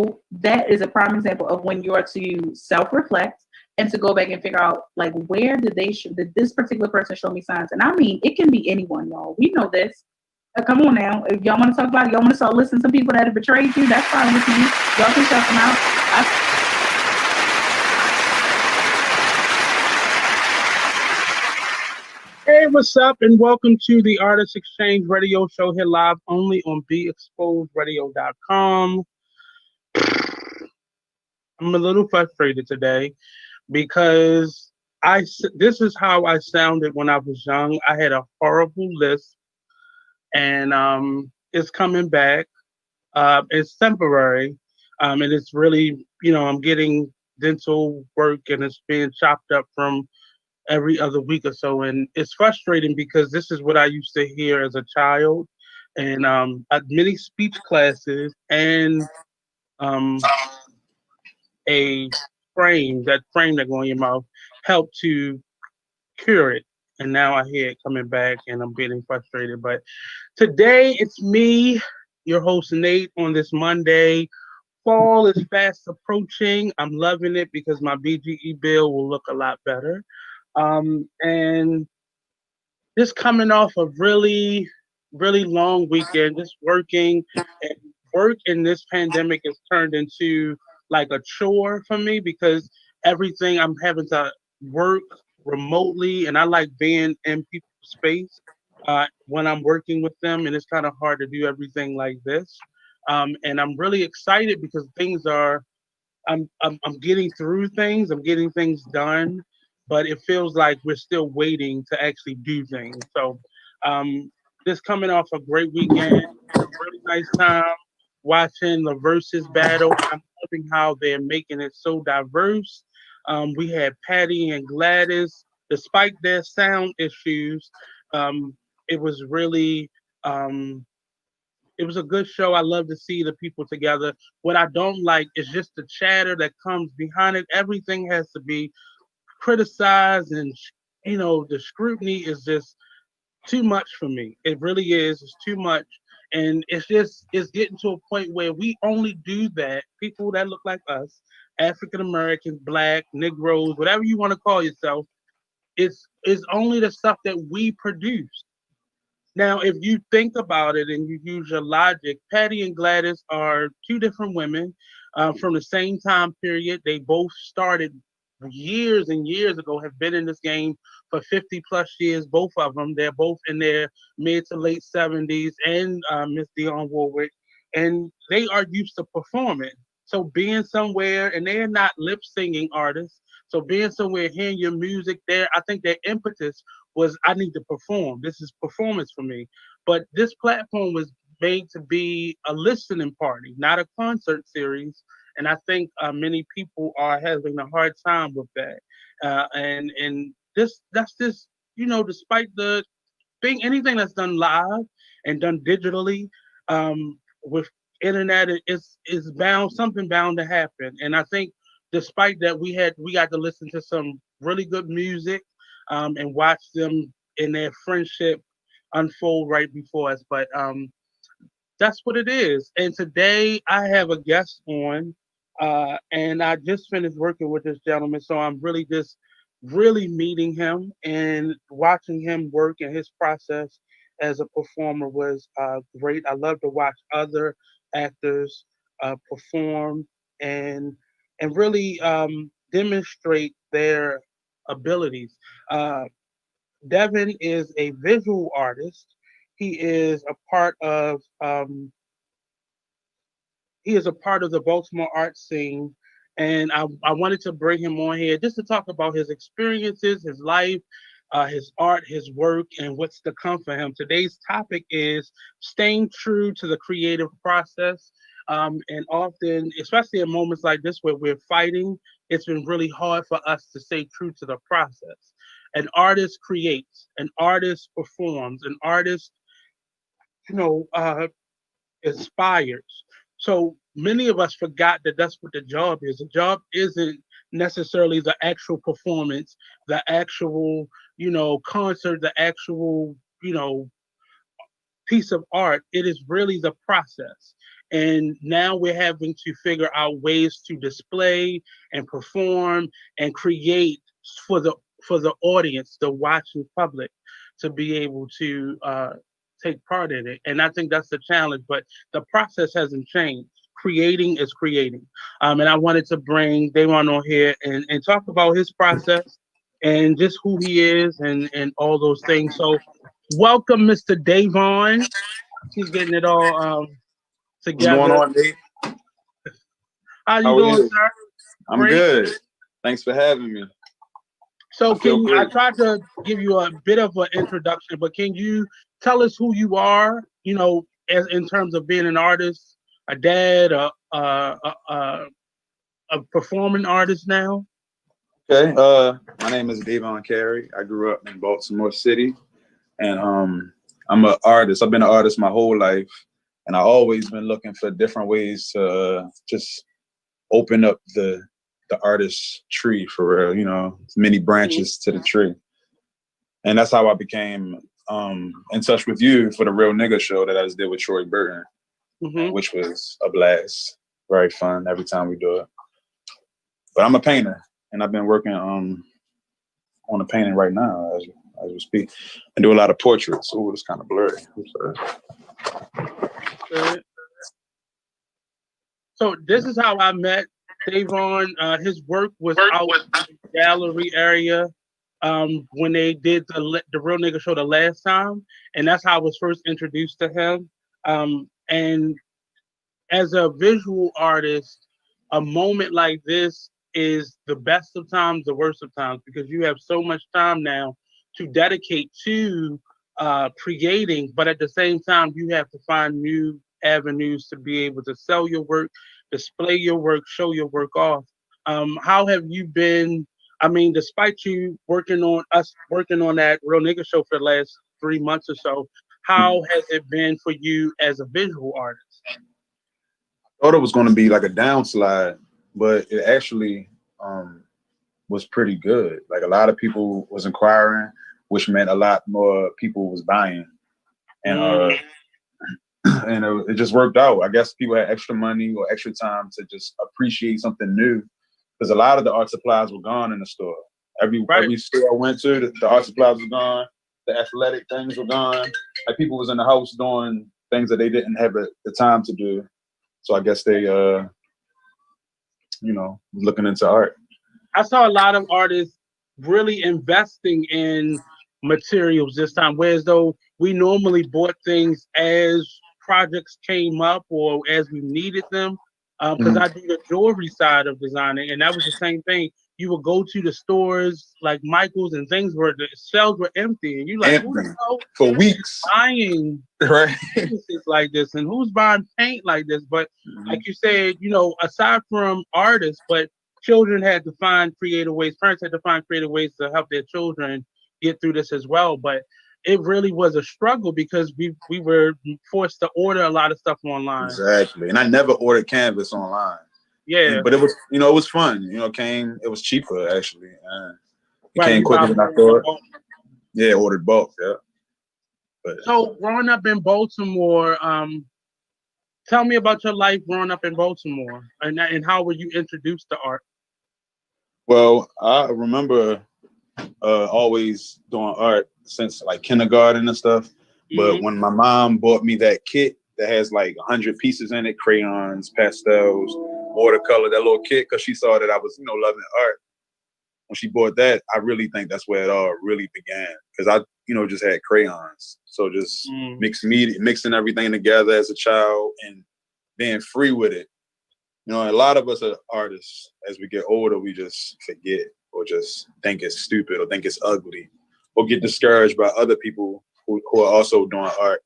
So that is a prime example of when you are to self-reflect and to go back and figure out like where did this particular person show me signs? And I mean, it can be anyone, y'all. We know this. Come on now. If y'all want to talk about it, y'all want to start listening to some people that have betrayed you, that's fine with me. Y'all can shout them out. Hey, what's up? And welcome to the Artist Exchange Radio Show here live only on BeExposedRadio.com. I'm a little frustrated today because this is how I sounded when I was young. I had a horrible lisp, and it's coming back. It's temporary, and it's really, I'm getting dental work, and it's being chopped up from every other week or so, and it's frustrating because this is what I used to hear as a child, and at many speech classes, and um, a frame that go in your mouth helped to cure it. And now I hear it coming back, and I'm getting frustrated. But today it's me, your host Nate, on this Monday. Fall is fast approaching. I'm loving it because my BGE bill will look a lot better. And just coming off a really, really long weekend, just working, and work in this pandemic has turned into like a chore for me because everything I'm having to work remotely, and I like being in people's space when I'm working with them, and it's kind of hard to do everything like this. And I'm really excited because things are I'm getting through things. I'm getting things done, but it feels like we're still waiting to actually do things. So, um, just coming off a great weekend, a really nice time watching the versus battle. I'm loving how they're making it so diverse. We had Patty and Gladys, despite their sound issues. Um, it was really um, it was a good show. I love to see the people together. What I don't like is just the chatter that comes behind it. Everything has to be criticized, and the scrutiny is just too much for me. It really is. It's too much, and it's getting to a point where we only do that. People that look like us, African Americans, Black, Negroes, whatever you want to call yourself, it's only the stuff that we produce. Now, if you think about it and you use your logic, Patty and Gladys are two different women from the same time period. They both started years and years ago, have been in this game for 50 plus years, both of them. They're both in their mid to late 70s, and Miss Dionne Warwick, and they are used to performing. So being somewhere, and they're not lip singing artists, so being somewhere, hearing your music there, I think their impetus was I need to perform. This is performance for me. But this platform was made to be a listening party, not a concert series. And I think many people are having a hard time with that. And that's just despite the thing, anything that's done live and done digitally with internet is bound something bound to happen. And I think despite that we got to listen to some really good music and watch them in their friendship unfold right before us. But that's what it is. And today I have a guest on, and I just finished working with this gentleman, so I'm really just really meeting him and watching him work, and his process as a performer was great. I love to watch other actors perform and really demonstrate their abilities. Uh, Devin is a visual artist. He is a part of the Baltimore art scene, and I wanted to bring him on here just to talk about his experiences, his life, his art, his work, and what's to come for him. Today's topic is staying true to the creative process. And often, especially in moments like this where we're fighting, it's been really hard for us to stay true to the process. An artist creates, an artist performs, an artist, you know, uh, inspires. So many of us forgot that that's what the job is. The job isn't necessarily the actual performance, the actual, concert, the actual, piece of art. It is really the process. And now we're having to figure out ways to display and perform and create for the for the audience, the watching public, to be able to take part in it. And I think that's the challenge. But the process hasn't changed. Creating is creating. And I wanted to bring Davon on here and talk about his process and just who he is and all those things. So welcome, Mr. Davon. He's getting it all What's going together. on, Nate? How you How are doing, you? sir? I'm Great. good. Thanks for having me. So I feel can you, I great. tried to give you a bit of an introduction, but can you tell us who you are, as in terms of being an artist, a dad, a performing artist now? Okay. My name is Davon Carey. I grew up in Baltimore City, and I'm an artist. I've been an artist my whole life, and I've always been looking for different ways to just open up the artist tree for real. Many branches to the tree, and that's how I became in touch with you for the Real Nigga show that I just did with Troy Burton, Mm-hmm. which was a blast. Very fun every time we do it. But I'm a painter, and I've been working on a painting right now as we speak. I do a lot of portraits. Oh, it's kind of blurry. I'm sorry. So this is how I met Davon. His work was out in the gallery area when they did the Real Nigga show the last time, and that's how I was first introduced to him. And as a visual artist, a moment like this is the best of times, the worst of times, because you have so much time now to dedicate to creating, but at the same time, you have to find new avenues to be able to sell your work, display your work, show your work off. How have you been? I mean, despite you working on that Real Nigga show for the last 3 months or so, how has it been for you as a visual artist? Thought it was going to be like a downslide, but it actually was pretty good. Like a lot of people was inquiring, which meant a lot more people was buying, and and it just worked out. I guess people had extra money or extra time to just appreciate something new, because a lot of the art supplies were gone in the store. Every store I went to, the art supplies were gone. The athletic things were gone. Like people was in the house doing things that they didn't have the time to do. So I guess they, looking into art. I saw a lot of artists really investing in materials this time, whereas though we normally bought things as projects came up or as we needed them. Because I do the jewelry side of designing, and that was the same thing. You would go to the stores like Michael's and things where the shelves were empty, and you like, who the hell for weeks buying right pieces like this, and who's buying paint like this? But like you said, aside from artists, but children had to find creative ways. Parents had to find creative ways to help their children get through this as well. But it really was a struggle because we were forced to order a lot of stuff online. Exactly, and I never ordered canvas online. Yeah, but it was it was fun. It was cheaper actually. It came you quicker than I thought. Yeah, ordered bulk. Yeah. But so growing up in Baltimore, tell me about your life growing up in Baltimore, and how were you introduced to art? Well, I remember always doing art since like kindergarten and stuff. But when my mom bought me that kit that has like 100 pieces in it, crayons, pastels, watercolor, that little kit, because she saw that I was, loving art. When she bought that, I really think that's where it all really began. Because I, just had crayons. So just mixing everything together as a child and being free with it. A lot of us are artists. As we get older, we just forget or just think it's stupid or think it's ugly or get discouraged by other people who are also doing art.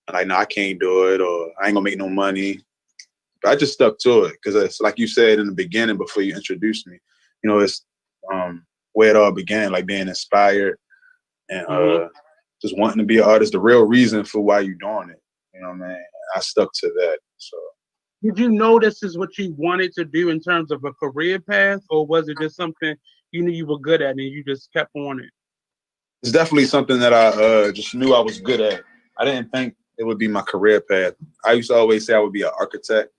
And like, no, I can't do it, or I ain't gonna make no money. But I just stuck to it because it's like you said in the beginning before you introduced me. It's where it all began, like being inspired and just wanting to be an artist. The real reason for why you're doing it, man. I stuck to that. So. Did you know this is what you wanted to do in terms of a career path, or was it just something you knew you were good at and you just kept on it? It's definitely something that I just knew I was good at. I didn't think it would be my career path. I used to always say I would be an architect,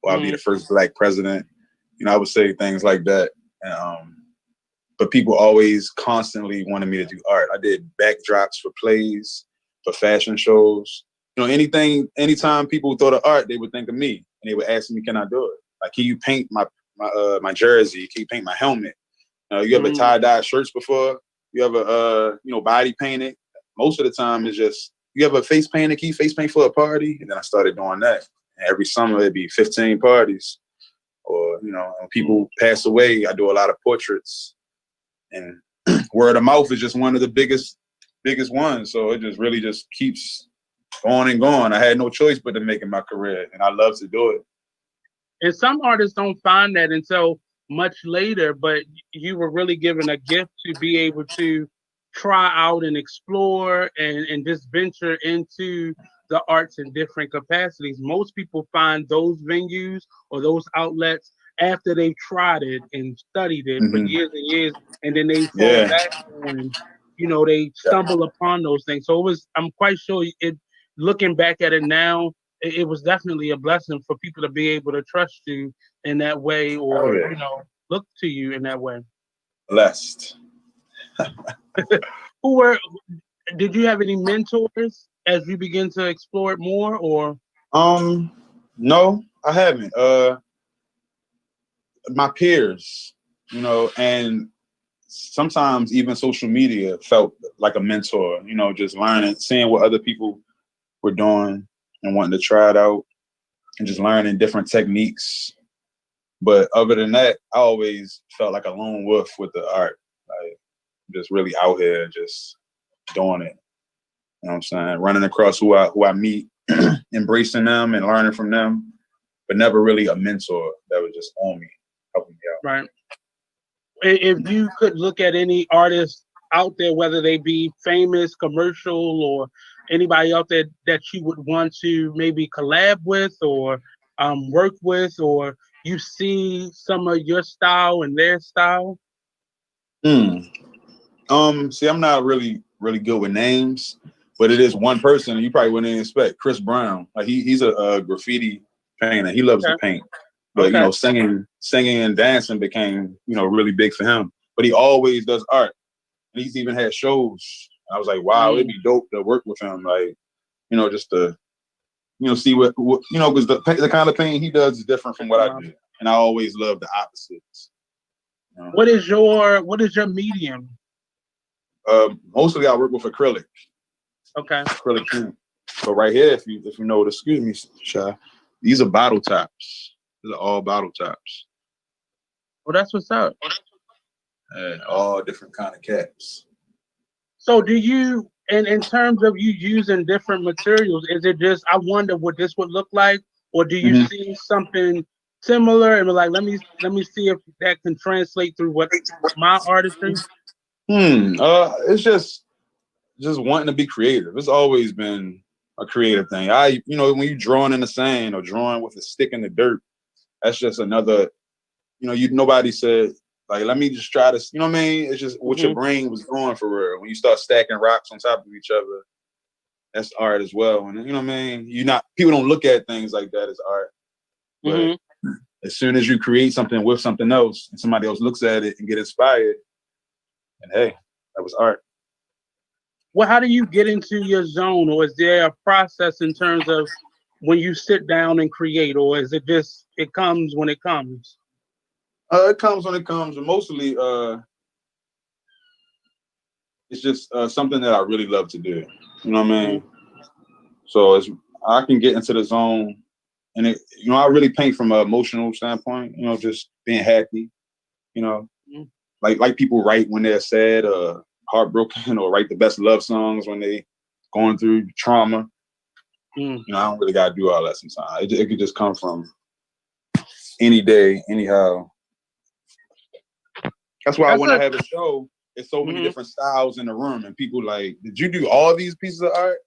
or I'd be the first Black president. I would say things like that. But people always constantly wanted me to do art. I did backdrops for plays, for fashion shows. Anytime people thought of art, they would think of me, and they would ask me, "Can I do it? Like, can you paint my jersey? Can you paint my helmet? You ever tie-dye shirts before? You ever body painted? Most of the time it's just, you ever face painted? Can you face paint for a party?" And then I started doing that. And every summer it'd be 15 parties. Or, when people pass away, I do a lot of portraits. And word of mouth is just one of the biggest ones. So it just really just keeps going and going. I had no choice but to make it my career, and I love to do it. And some artists don't find that until much later, but you were really given a gift to be able to try out and explore and just venture into the arts in different capacities. Most people find those venues or those outlets after they've tried it and studied it for years and years, and then they fall back on, they stumble upon those things. So I'm quite sure looking back at it now, it was definitely a blessing for people to be able to trust you in that way, or look to you in that way. Blessed. Did you have any mentors as you begin to explore it more, or? No, I haven't. My peers, and sometimes even social media felt like a mentor, just learning, seeing what other people were doing and wanting to try it out and just learning different techniques. But other than that, I always felt like a lone wolf with the art, like just really out here, just doing it. You know what I'm saying? Running across who I meet, embracing them and learning from them, but never really a mentor that was just on me, helping me out. Right. If you could look at any artist out there, whether they be famous, commercial, or anybody out there that you would want to maybe collab with or work with, or you see some of your style and their style? See, I'm not really good with names, but it is one person you probably wouldn't expect. Chris Brown. Like he's a graffiti painter. He loves to paint. But singing and dancing became, really big for him. But he always does art. And he's even had shows. I was like, wow, it'd be dope to work with him. Like, just to, see what because the kind of painting he does is different from what I do. And I always love the opposites. What is your medium? Mostly I work with acrylic. Okay. Acrylic paint. So right here, if you notice, excuse me, Shy, these are bottle tops. These are all bottle tops. Well, that's what's up. And all different kind of caps. So do you, and in terms of you using different materials, is it just, I wonder what this would look like, or do you see something similar and be like, let me see if that can translate through what my artistry? It's just wanting to be creative. It's always been a creative thing. When you drawing in the sand or drawing with a stick in the dirt, that's just another, nobody said, like, let me just try to, you know what I mean? It's just what your brain was doing for real. When you start stacking rocks on top of each other, that's art as well. And you know what I mean? People don't look at things like that as art. But as soon as you create something with something else and somebody else looks at it and get inspired, and hey, that was art. Well, how do you get into your zone, or is there a process in terms of when you sit down and create, or is it just, it comes when it comes? It comes when it comes, and mostly it's just something that I really love to do. You know what I mean? So I can get into the zone, and I really paint from an emotional standpoint. Just being happy. Like people write when they're sad or heartbroken, or write the best love songs when they going through trauma. I don't really gotta do all that sometimes. It could just come from any day, anyhow. That's why when I have a show, it's so many different styles in the room, and people like, did you do all these pieces of art?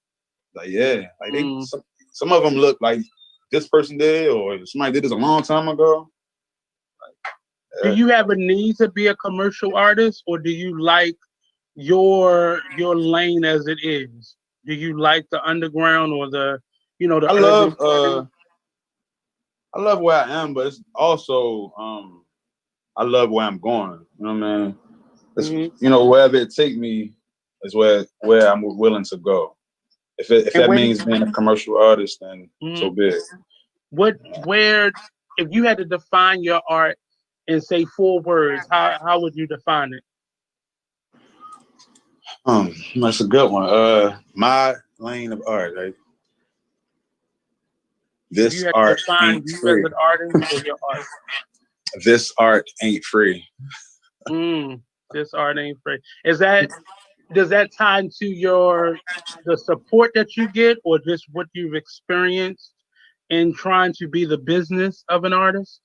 Like, yeah. Like some of them look like this person did, or somebody did this a long time ago. Do you have a need to be a commercial artist, or do you like your lane as it is? Do you like the underground or the, the I urban love setting? I love where I am, but it's also I love where I'm going. You know what I mean? It's, Hmm. wherever it take me is where I'm willing to go. If And that when, means being a commercial artist, then so mhm. be it. Where, if you had to define your art in say 4 words, how would you define it? That's a good one. My lane of art, right? If you This had to art define ain't you as free. an artist or your art. This art ain't free. Mm, this art ain't free. Does that tie into the support that you get, or just what you've experienced in trying to be the business of an artist?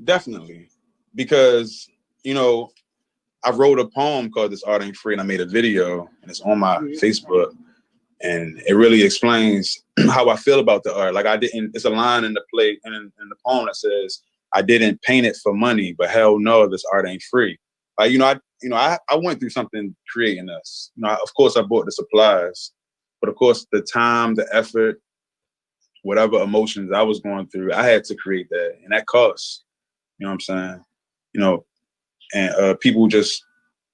Definitely, because you know I wrote a poem called "This Art Ain't Free" and I made a video and it's on my Mhm. Facebook, and it really explains how I feel about the art. Like I didn't. It's a line in the play and in the poem that says, "I didn't paint it for money, but hell no, this art ain't free." Like I went through something creating this. Of course I bought the supplies, but of course the time, the effort, whatever emotions I was going through, I had to create that, and that costs. You know what I'm saying? You know, and people just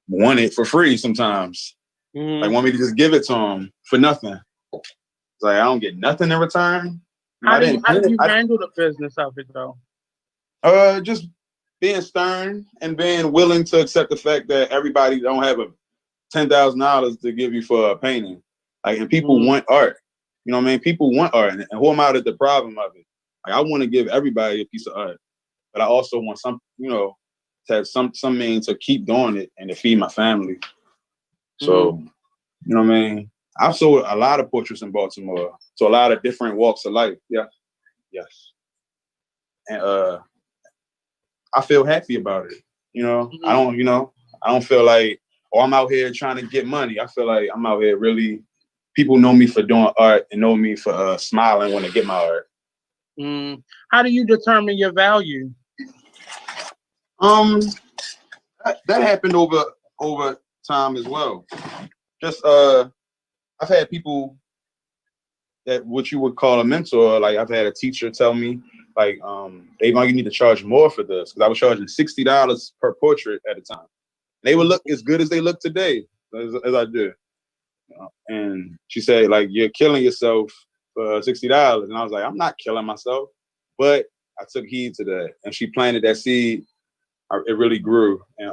want it for free sometimes. Like Mhm. want me to just give it to them for nothing. It's like I don't get nothing in return. How I do you didn't how paint do it. you handle the business of it though? Just being stern and being willing to accept the fact that everybody don't have a $10,000 to give you for a painting. Like, and people Mhm. want art. You know what I mean? People want art, and who am I to the problem of it? Like, I want to give everybody a piece of art, but I also want some, to have some means to keep doing it and to feed my family. Mhm. So, you know what I mean? I've sold a lot of portraits in Baltimore to a lot of different walks of life. Yeah, yes, and I feel happy about it. Mhm. I don't feel like, oh, I'm out here trying to get money. I feel like I'm out here really. People know me for doing art and know me for smiling when they get my art. Mhm. How do you determine your value? Um, that happened over time as well. Just I've had people that what you would call a mentor. Like I've had a teacher tell me, like, they you need to charge more for this because I was charging $60 per portrait at a time. They would look as good as they look today, as I do. And she said, like, you're killing yourself for $60. And I was like, I'm not killing myself. But I took heed to that. And she planted that seed. It really grew. And,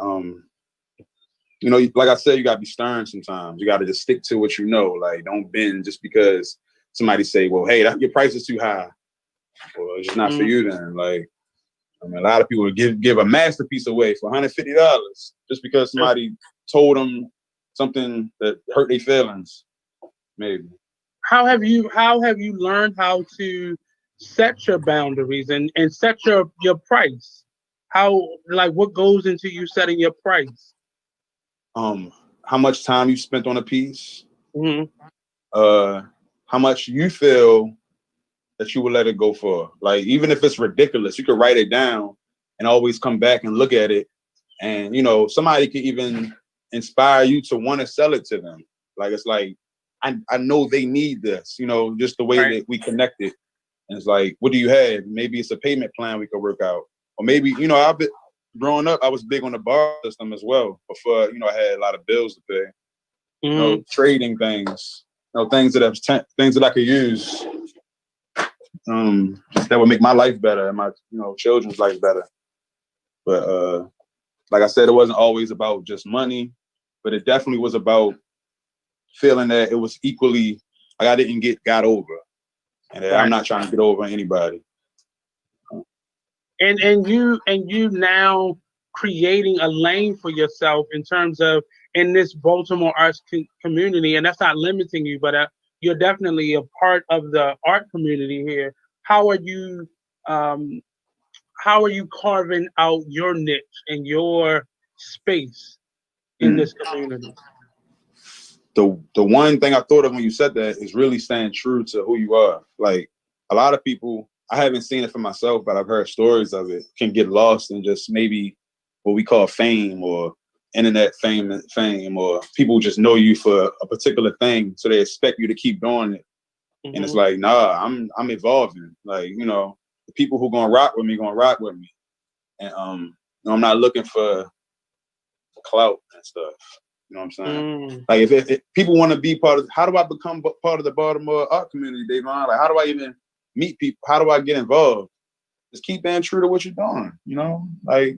like I said, you got to be stern sometimes. You got to just stick to what you know. Like, don't bend just because somebody say, well, hey, your price is too high. Or it's just not for Mhm. you then. Like, I mean, a lot of people would give a masterpiece away for $150 just because somebody told them something that hurt their feelings, maybe. How have you learned how to set your boundaries and set your price? How, like, what goes into you setting your price? um how much time you spent on a piece, Hmm. uh how much you feel that you would let it go for. Like even if it's ridiculous, you could write it down and always come back and look at it. And somebody could even inspire you to want to sell it to them. Like it's like I know they need this, just the way Right. that we connected. And it's like, what do you have? Maybe it's a payment plan we could work out. Or maybe, I've been growing up, I was big on the bar system as well. Before, I had a lot of bills to pay. Hmm. Trading things, things things that I could use, that would make my life better and my, children's life better. But like I said, it wasn't always about just money, but it definitely was about feeling that it was equally like I didn't got over, and that I'm Right. not trying to get over anybody. And you now creating a lane for yourself in terms of in this Baltimore arts community, and that's not limiting you, but you're definitely a part of the art community here. How are you? Um, how are you carving out your niche and your space in Mm. this community? The one thing I thought of when you said that is really staying true to who you are. Like a lot of people, I haven't seen it for myself, but I've heard stories of it, can get lost in just maybe what we call fame or internet fame, or people just know you for a particular thing, so they expect you to keep doing it. And it's like, nah, I'm evolving. Like, you know, the people who gonna rock with me. And I'm not looking for clout and stuff. You know what I'm saying? Like, if people want to be part of, how do I become part of the Baltimore art community, Davon? Like, how do I even meet people? How do I get involved? Just keep being true to what you're doing. You know, like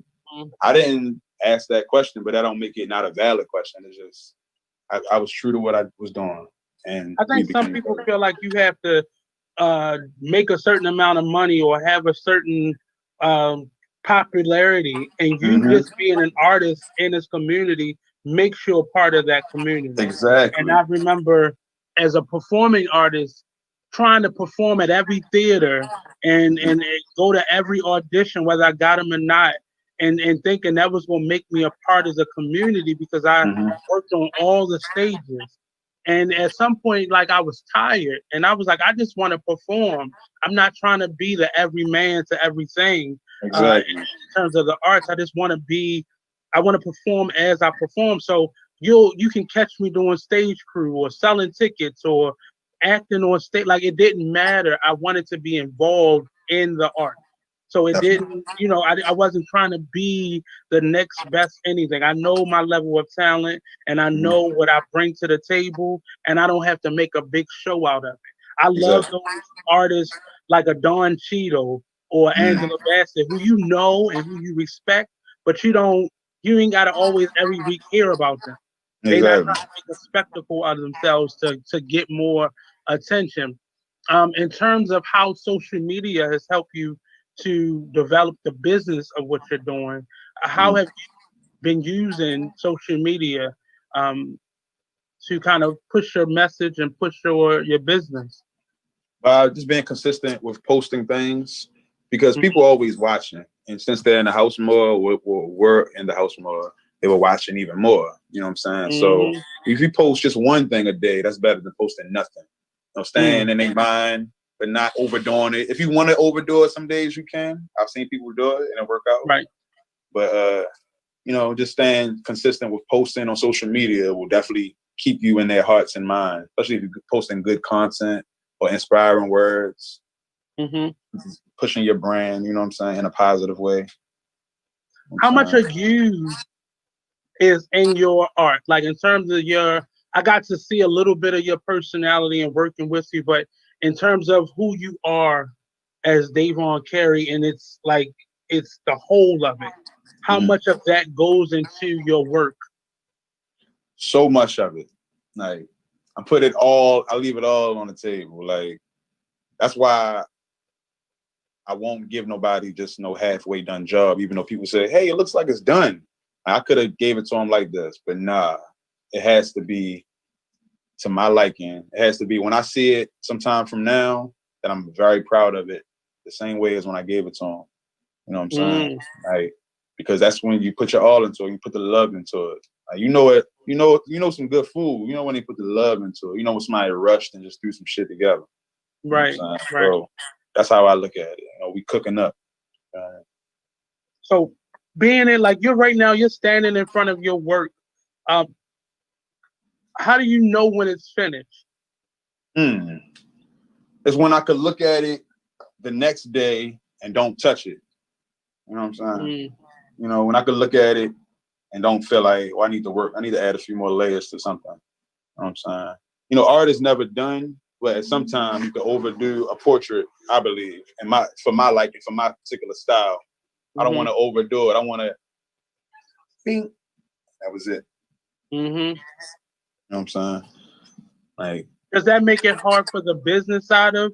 I didn't ask that question, but that don't make it not a valid question. It's just I was true to what I was doing. And I think some people feel like you have to make a certain amount of money or have a certain popularity, and you just being an artist in this community makes you a part of that community. Exactly. And I remember as a performing artist trying to perform at every theater and go to every audition, whether I got them or not, and thinking that was going to make me a part of the community because I worked on all the stages. And at some point, like, I was tired and I was like, I just want to perform. I'm not trying to be the every man to everything. Exactly. In terms of the arts, I just want to perform as I perform. So you can catch me doing stage crew or selling tickets or acting on stage. Like, it didn't matter. I wanted to be involved in the art. So it didn't, you know, I wasn't trying to be the next best anything. I know my level of talent and I know what I bring to the table, and I don't have to make a big show out of it. I love those artists like a Don Cheadle or Angela Bassett, who you know and who you respect, but you ain't got to always every week hear about them. They're not trying to make a spectacle out of themselves to get more attention. In terms of how social media has helped you to develop the business of what you're doing, how have you been using social media to kind of push your message and push your business? Just being consistent with posting things, because people are always watching, and since they're in the house more, we're in the house more, they were watching even more. You know what I'm saying? So if you post just one thing a day, that's better than posting nothing. You know, staying in their mind, but not overdoing it. If you want to overdo it, some days you can. I've seen people do it and it work out. Right. But you know, just staying consistent with posting on social media will definitely keep you in their hearts and minds, especially if you're posting good content or inspiring words. Pushing your brand, you know what I'm saying, in a positive way. How much of you is in your art? Like, in terms of I got to see a little bit of your personality and working with you, but in terms of who you are as Davon Carey, and it's the whole of it, how much of that goes into your work? So much of it. Like, I leave it all on the table. Like, that's why I won't give nobody just no halfway done job, even though people say, hey, it looks like it's done. I could have gave it to them like this, but nah, it has to be to my liking. It has to be when I see it sometime from now that I'm very proud of it, the same way as when I gave it to them. You know what I'm saying? Like, because that's when you put your all into it, you put the love into it. Like, you know some good food. You know when they put the love into it. You know when somebody rushed and just threw some shit together. Right. So that's how I look at it. You know, we cooking up. So being in, like, you're standing in front of your work. How do you know when it's finished? It's when I could look at it the next day and don't touch it. You know what I'm saying? You know, when I could look at it and don't feel like, I need to add a few more layers to something. You know what I'm saying? You know, art is never done, but at some time you can overdo a portrait, I believe, for my liking, for my particular style. I don't want to overdo it. I want to bing. That was it. You know what I'm saying? Like, does that make it hard for the business side of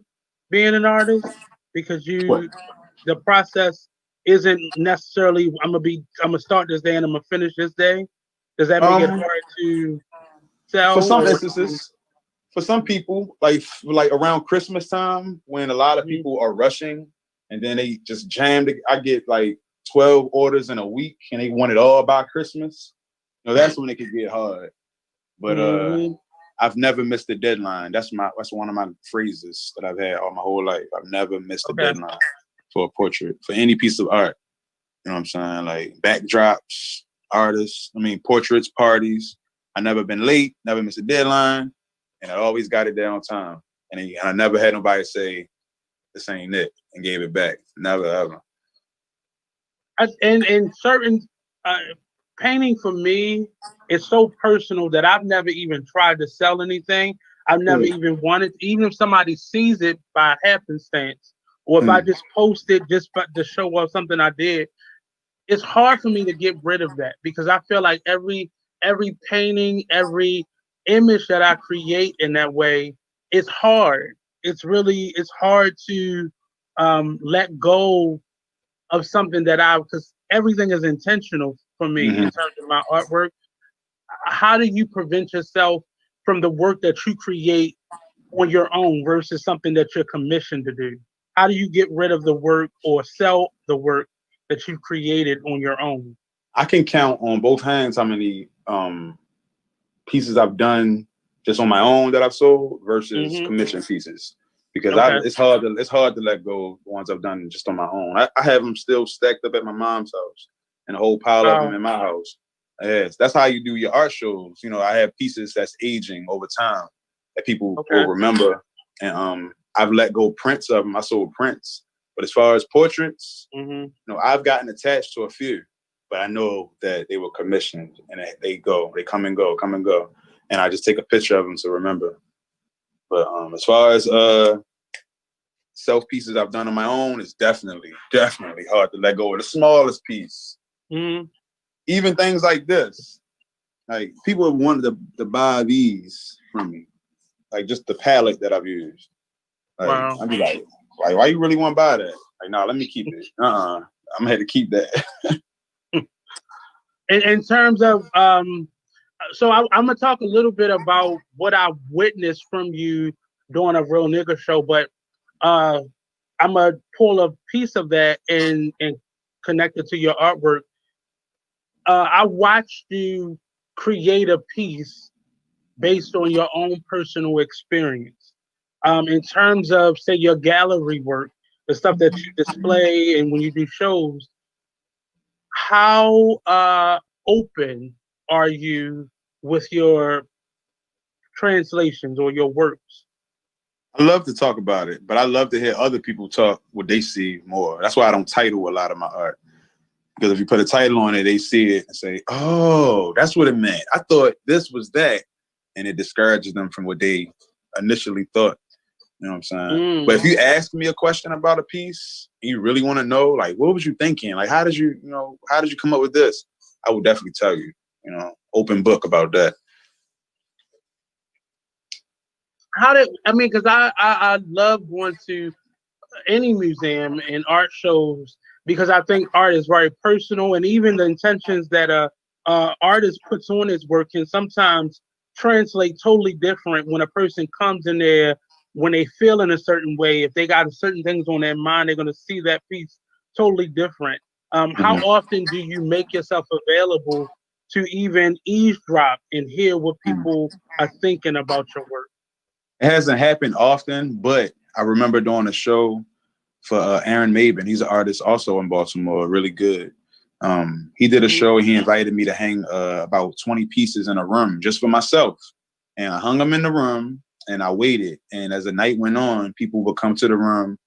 being an artist? Because the process isn't necessarily I'm gonna start this day and I'm gonna finish this day. Does that make it hard to sell? For some instances, for some people, like around Christmas time, when a lot of people are rushing and then they just jammed. I get like 12 orders in a week and they want it all by Christmas. You know, that's when it can get hard. But I've never missed a deadline. That's one of my phrases that I've had all my whole life. I've never missed a deadline for a portrait, for any piece of art. You know what I'm saying? Like backdrops, portraits, parties. I never been late, never missed a deadline, and I always got it there on time. And I never had nobody say, this ain't it, and gave it back. Never, ever. And certain painting for me is so personal that I've never even tried to sell anything. I've never even wanted, even if somebody sees it by happenstance, or if I just post it just to show off something I did, it's hard for me to get rid of that because I feel like every painting, every image that I create in that way, it's hard. It's hard to let go of something because everything is intentional for me in terms of my artwork. How do you prevent yourself from the work that you create on your own versus something that you're commissioned to do? How do you get rid of the work or sell the work that you've created on your own? I can count on both hands how many pieces I've done just on my own that I've sold versus commission pieces. Because it's hard to let go of the ones I've done just on my own. I have them still stacked up at my mom's house and a whole pile of them in my house. Yes, that's how you do your art shows. You know, I have pieces that's aging over time that people will remember. And I've let go prints of them. I sold prints. But as far as portraits, I've gotten attached to a few, but I know that they were commissioned and they come and go. And I just take a picture of them to remember. But as far as self pieces I've done on my own, it's definitely hard to let go of the smallest piece. Even things like this, like people have wanted to buy these from me, like just the palette that I've used. Like, wow. I'd be like, why you really want to buy that? Like, nah, let me keep it. I'm gonna have to keep that. In terms of so I'm gonna talk a little bit about what I witnessed from you doing a Real Nigga show, but I'm gonna pull a piece of that and connect it to your artwork. I watched you create a piece based on your own personal experience. In terms of, say, your gallery work, the stuff that you display, and when you do shows, how open are you with your translations or your works? I love to talk about it, but I love to hear other people talk what they see more. That's why I don't title a lot of my art. Because if you put a title on it, they see it and say, oh, that's what it meant. I thought this was that. And it discourages them from what they initially thought. You know what I'm saying? But if you ask me a question about a piece, and you really want to know, like, what was you thinking? Like, how did you come up with this? I will definitely tell you, open book about that. Because I love going to any museum and art shows because I think art is very personal, and even the intentions that a artist puts on his work can sometimes translate totally different when a person comes in there when they feel in a certain way. If they got certain things on their mind, they're going to see that piece totally different. How often do you make yourself available to even eavesdrop and hear what people are thinking about your work? It hasn't happened often, but I remember doing a show for Aaron Maben. He's an artist also in Baltimore, really good. He did a show. He invited me to hang about 20 pieces in a room just for myself. And I hung them in the room and I waited. And as the night went on, people would come to the room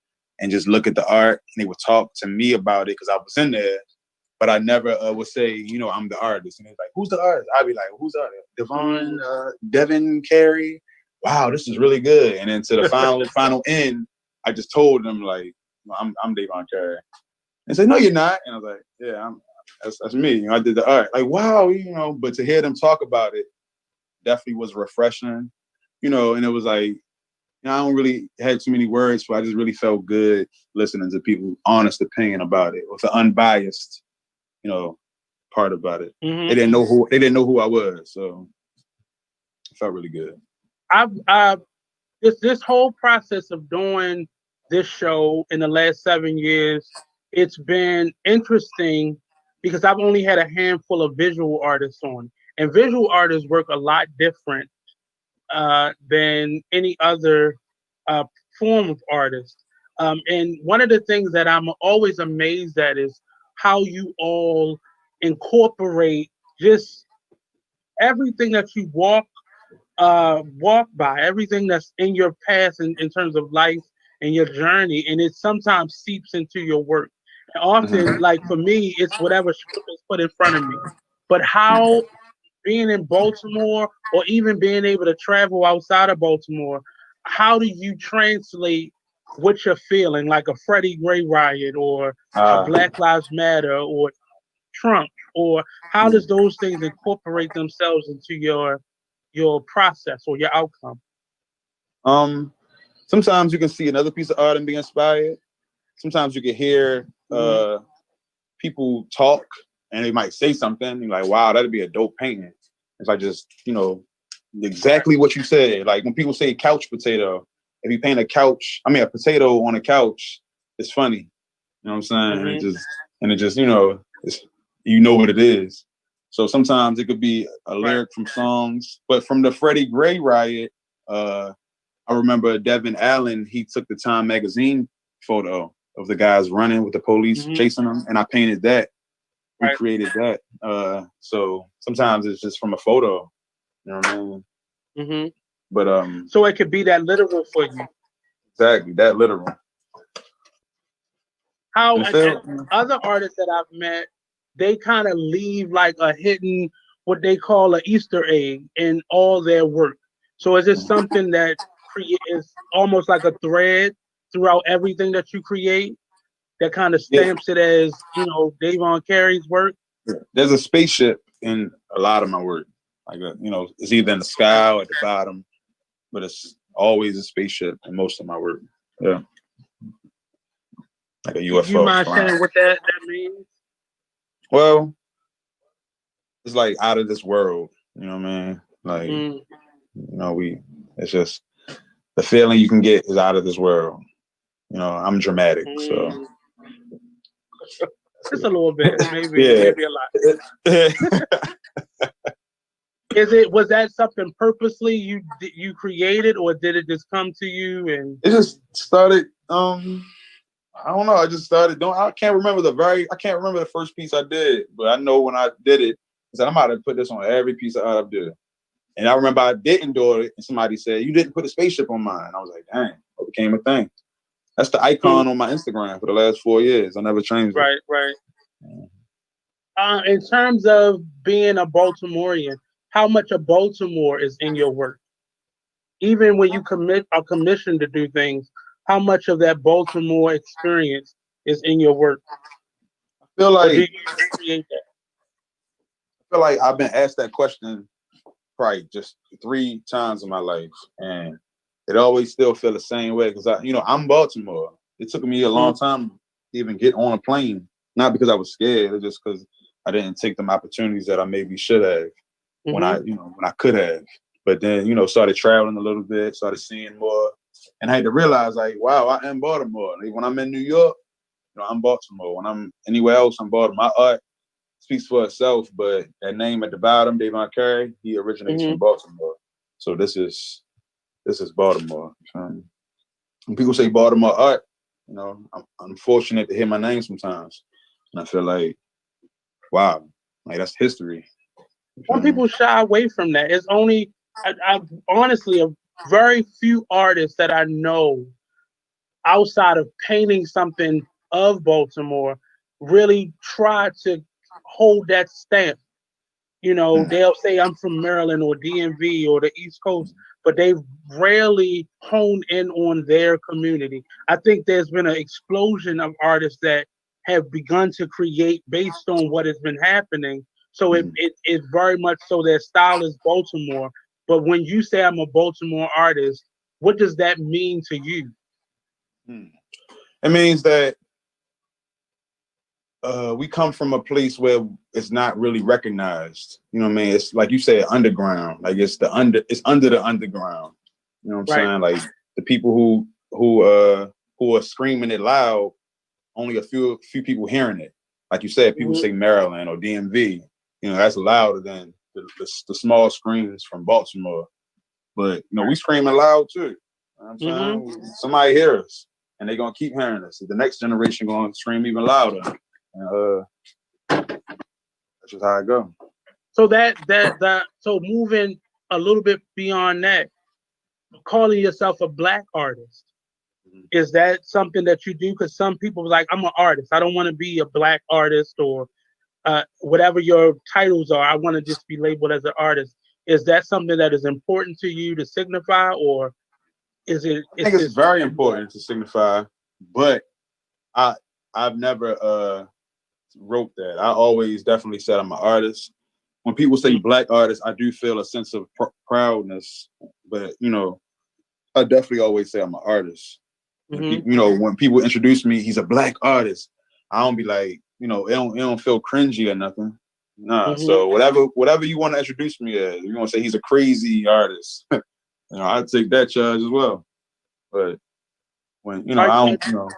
and just look at the art and they would talk to me about it because I was in there. But I never would say, I'm the artist. And they're like, who's the artist? I'd be like, who's the artist? Devon, Devin, Carey. Wow, this is really good. And then to the final end, I just told them, like, I'm Devon Carey. And said, no, you're not. And I was like, yeah, that's me. I did the art. Like, wow, but to hear them talk about it definitely was refreshing, and it was like, I don't really have too many words, but I just really felt good listening to people's honest opinion about it with the unbiased, part about it. They didn't know who I was, so it felt really good. This whole process of doing this show in the last 7 years, it's been interesting because I've only had a handful of visual artists on, and visual artists work a lot different than any other form of artist. And one of the things that I'm always amazed at is how you all incorporate just everything that you walk by, everything that's in your past in terms of life and your journey, and it sometimes seeps into your work. And often, Mhm. like for me, it's whatever script is put in front of me. But how being in Baltimore or even being able to travel outside of Baltimore, how do you translate what you're feeling, like a Freddie Gray riot or a Uh, Black Lives Matter or Trump, or how does those things incorporate themselves into your process or your outcome? um, sometimes you can see another piece of art and be inspired. Sometimes you can hear Hmm. people talk and they might say something. And you're like, wow, that'd be a dope painting. It's like just, Right. exactly what you said. Like when people say couch potato, if you paint a potato on a couch, it's funny. You know what I'm saying? Hmm. And it just, it's, what it is. So sometimes it could be a Right. lyric from songs, but from the Freddie Gray riot, uh, I remember Devin Allen, he took the Time magazine photo of the guys running with the police Hmm. chasing them, and I painted that, Right. recreated that. So sometimes it's just from a photo, you know what I mean? Hmm. But So it could be that literal for you. exactly that literal. How And it and felt, other artists that I've met, they kind of leave like a hidden, what they call an Easter egg in all their work. So is it something that create is almost like a thread throughout everything that you create that kind of yeah, stamps it as, Davon Carey's work? there's a spaceship in a lot of my work. Like, it's either in the Right. sky or at the bottom, but it's always a spaceship in most of my work. Yeah, like a You UFO mind flying. sharing what that means? Well, it's like out of this world. You know what I mean? Like, Mm, it's just the feeling you can get is out of this world. I'm dramatic, so mm. Just a little bit, yeah. maybe a lot. It Was that something purposely you created, or did it just come to you? And just started. I don't know. I just started doing. I can't remember the first piece I did, but I know when I did it, I said I'm about to put this on every piece of art I do. And I remember I didn't do it, and somebody said you didn't put a spaceship on mine. I was like, dang, it became a thing. That's the icon mm, on my Instagram for the last 4 years. I never changed it. right, right. In terms of being a Baltimorean, how much of Baltimore is in your work? Even when you are commissioned to do things, how much of that Baltimore experience is in your work, I feel or do like you recreate that? I've been asked that question probably just 3 times in my life, and it always still feel the same way because I'm Baltimore. It took me a long Mm-hmm. time to even get on a plane, not because I was scared, it's just because I didn't take them opportunities that I maybe should have Mm-hmm. when I could have. But then started traveling a little bit, started seeing more, and I had to realize like, wow, I am Baltimore. Like, when I'm in New York, I'm Baltimore. When I'm anywhere else, I'm Baltimore. My art speaks for itself, but that name at the bottom, Davon Carey, he originates Mm-hmm. from Baltimore. So this is Baltimore. When people say Baltimore art, I'm fortunate to hear my name sometimes, and I feel like, wow, like that's history. You Some feel me? people shy away from that. It's only, I honestly, a very few artists that I know outside of painting something of Baltimore really try to hold that stamp. Mm. They'll say I'm from Maryland or DMV or the East Coast, but they rarely hone in on their community. I think there's been an explosion of artists that have begun to create based on what has been happening. So Mm. it very much so their style is Baltimore. But when you say I'm a Baltimore artist, what does that mean to you? Mm. It means that we come from a place where it's not really recognized. You know what I mean? It's like you said, underground. Like it's under the underground. You know what I'm Right. saying? Like the people who are screaming it loud, only a few people hearing it. Like you said, people Hmm. say Maryland or DMV. That's louder than the small screams from Baltimore. But we screaming loud too. You know what I'm Hmm. saying? Somebody hear us, and they're gonna keep hearing us. The next generation gonna scream even louder. And, that's just how it go. So so moving a little bit beyond that, calling yourself a black artist, is that something that you do? Because some people are like, I'm an artist. I don't want to be a black artist or whatever your titles are. I want to just be labeled as an artist. Is that something that is important to you to signify, or is it? I think it's very important to signify, but I I've never wrote that. I always definitely said I'm an artist. When people say black artist, I do feel a sense of proudness, but I definitely always say I'm an artist. When people, when people introduce me, he's a black artist. I don't be like, it don't feel cringy or nothing. Nah. So whatever you want to introduce me as, you want to say he's a crazy artist. I take that charge as well. But when I don't.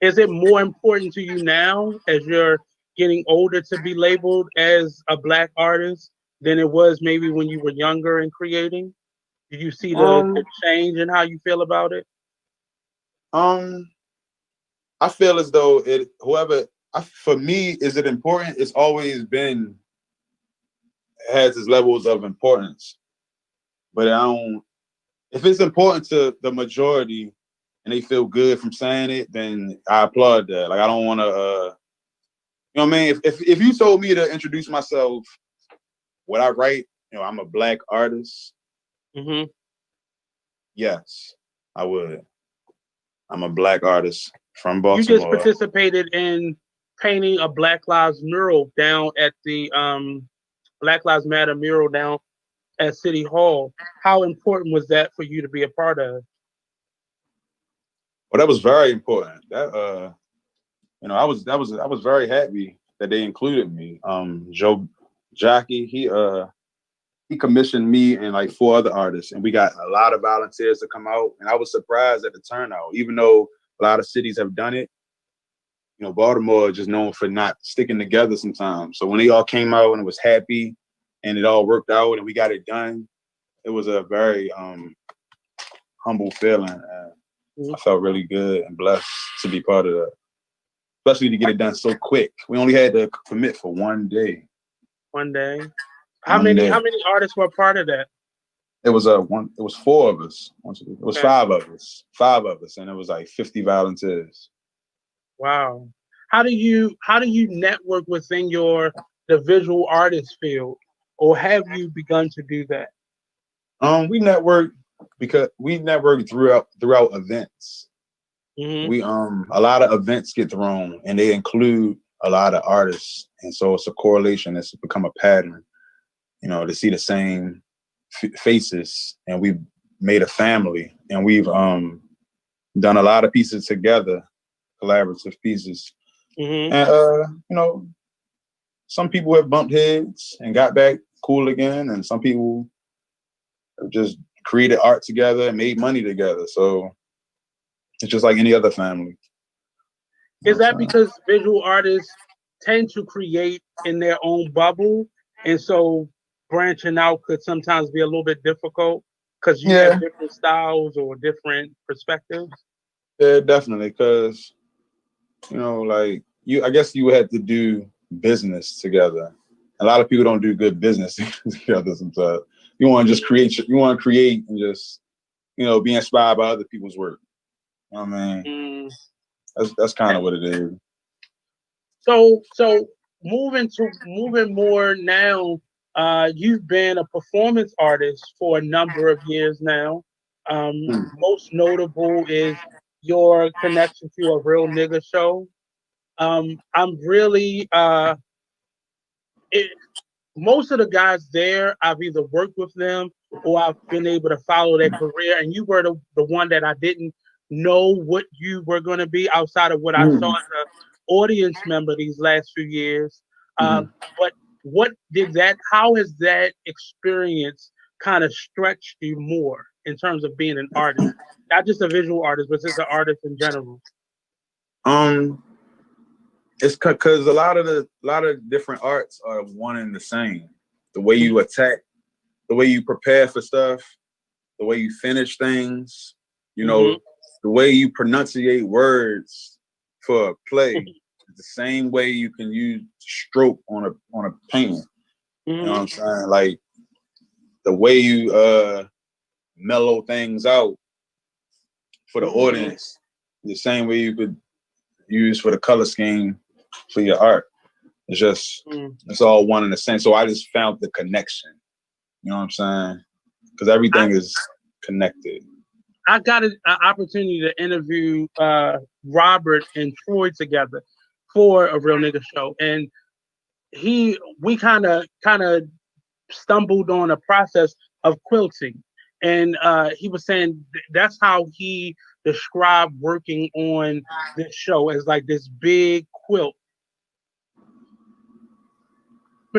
Is it more important to you now as you're getting older to be labeled as a black artist than it was maybe when you were younger and creating? Do you see the change in how you feel about it? I feel as though for me, is it important? It's always been has its levels of importance, but I don't. If it's important to the majority and they feel good from saying it, then I applaud that. Like I don't want to. You know what I mean? If you told me to introduce myself, what I write, I'm a black artist. Yes, I would. I'm a black artist from Baltimore. You just participated in painting a Black Lives mural down at the Black Lives Matter mural down at City Hall. How important was that for you to be a part of? Well, that was very important. That I was very happy that they included me. Joe Jockey, he commissioned me and like 4 other artists, and we got a lot of volunteers to come out. And I was surprised at the turnout, even though a lot of cities have done it. Baltimore is just known for not sticking together sometimes. So when they all came out and it was happy and it all worked out and we got it done, it was a very humble feeling. I felt really good and blessed to be part of that, especially to get it done so quick. We only had to commit for 1 day. 1 day. How many artists were part of that? It was It was 4 of us. It was 5 of us. 5 of us, and it was like 50 volunteers. Wow. How do you network within the visual artist field, or have you begun to do that? We network throughout events. We a lot of events get thrown and they include a lot of artists, and so it's a correlation. It's become a pattern, to see the same faces, and we've made a family, and we've done a lot of pieces together, collaborative pieces. And some people have bumped heads and got back cool again, and some people have just created art together and made money together. So it's just like any other family. Is that because visual artists tend to create in their own bubble, and so branching out could sometimes be a little bit difficult because you have different styles or different perspectives? Yeah, definitely. Because I guess you had to do business together. A lot of people don't do good business together sometimes. You want to just create. You want to create and just be inspired by other people's work. I mean, that's kind of what it is. So moving more now. You've been a performance artist for a number of years now. Most notable is your connection to A Real Nigga Show. I'm really most of the guys there, I've either worked with them or I've been able to follow their career. And you were the one that I didn't know what you were going to be outside of what I saw as an audience member these last few years. But how has that experience kind of stretched you more in terms of being an artist? Not just a visual artist, but just an artist in general. It's because a lot of different arts are one and the same. The way you attack, the way you prepare for stuff, the way you finish things, the way you pronunciate words for a play, the same way you can use stroke on a painting. You know what I'm saying? Like the way you mellow things out for the audience, the same way you could use for the color scheme for your art. It's just it's all one and the same. So I just found the connection. You know what I'm saying? Because everything is connected. I got an opportunity to interview Robert and Troy together for a Real Nigga Show, and we kind of stumbled on a process of quilting, and he was saying that's how he described working on this show as like this big quilt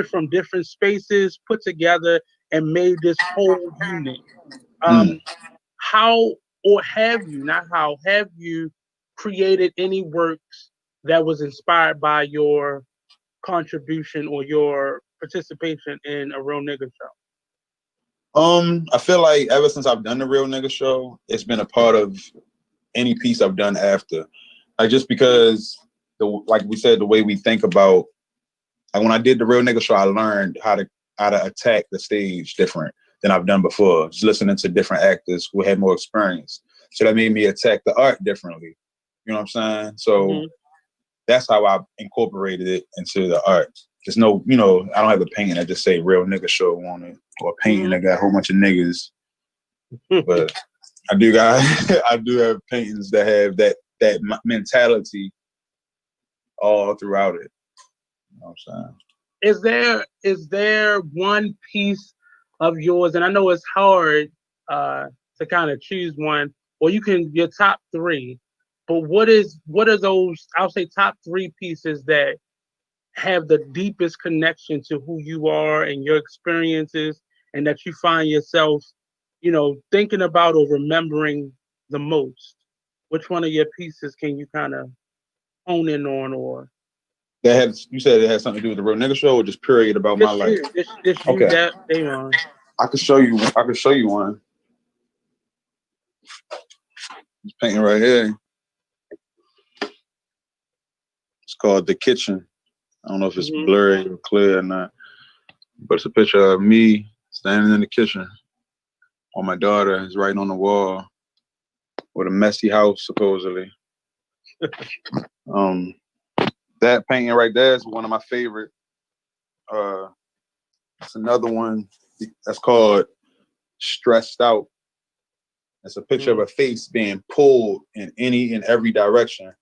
from different spaces put together and made this whole unit. How or have you, not how, have you created any works that was inspired by your contribution or your participation in a Real Nigga Show? I feel like ever since I've done the Real Nigga Show, it's been a part of any piece I've done after. Like just because like we said, the way we think about, like when I did the Real Nigga Show, I learned how to attack the stage different than I've done before. Just listening to different actors who had more experience. So that made me attack the art differently. You know what I'm saying? So that's how I incorporated it into the art. There's no, I don't have a painting that just say Real Nigga Show on it, or a painting that got a whole bunch of niggas. But I do have paintings that have that mentality all throughout it. You know what I'm saying? Is there one piece of yours, and I know it's hard to kind of choose one, or your top three, but what are those, I'll say top three pieces that have the deepest connection to who you are and your experiences, and that you find yourself, thinking about or remembering the most? Which one of your pieces can you kind of hone in on, or you said it had something to do with the Real Nigga Show, or just period about my life? Okay. That they on. I could show you one. This painting right here. It's called The Kitchen. I don't know if it's blurry or clear or not, but it's a picture of me standing in the kitchen while my daughter is right on the wall with a messy house, supposedly. That painting right there is one of my favorite. It's another one that's called Stressed Out. It's a picture of a face being pulled in any and every direction.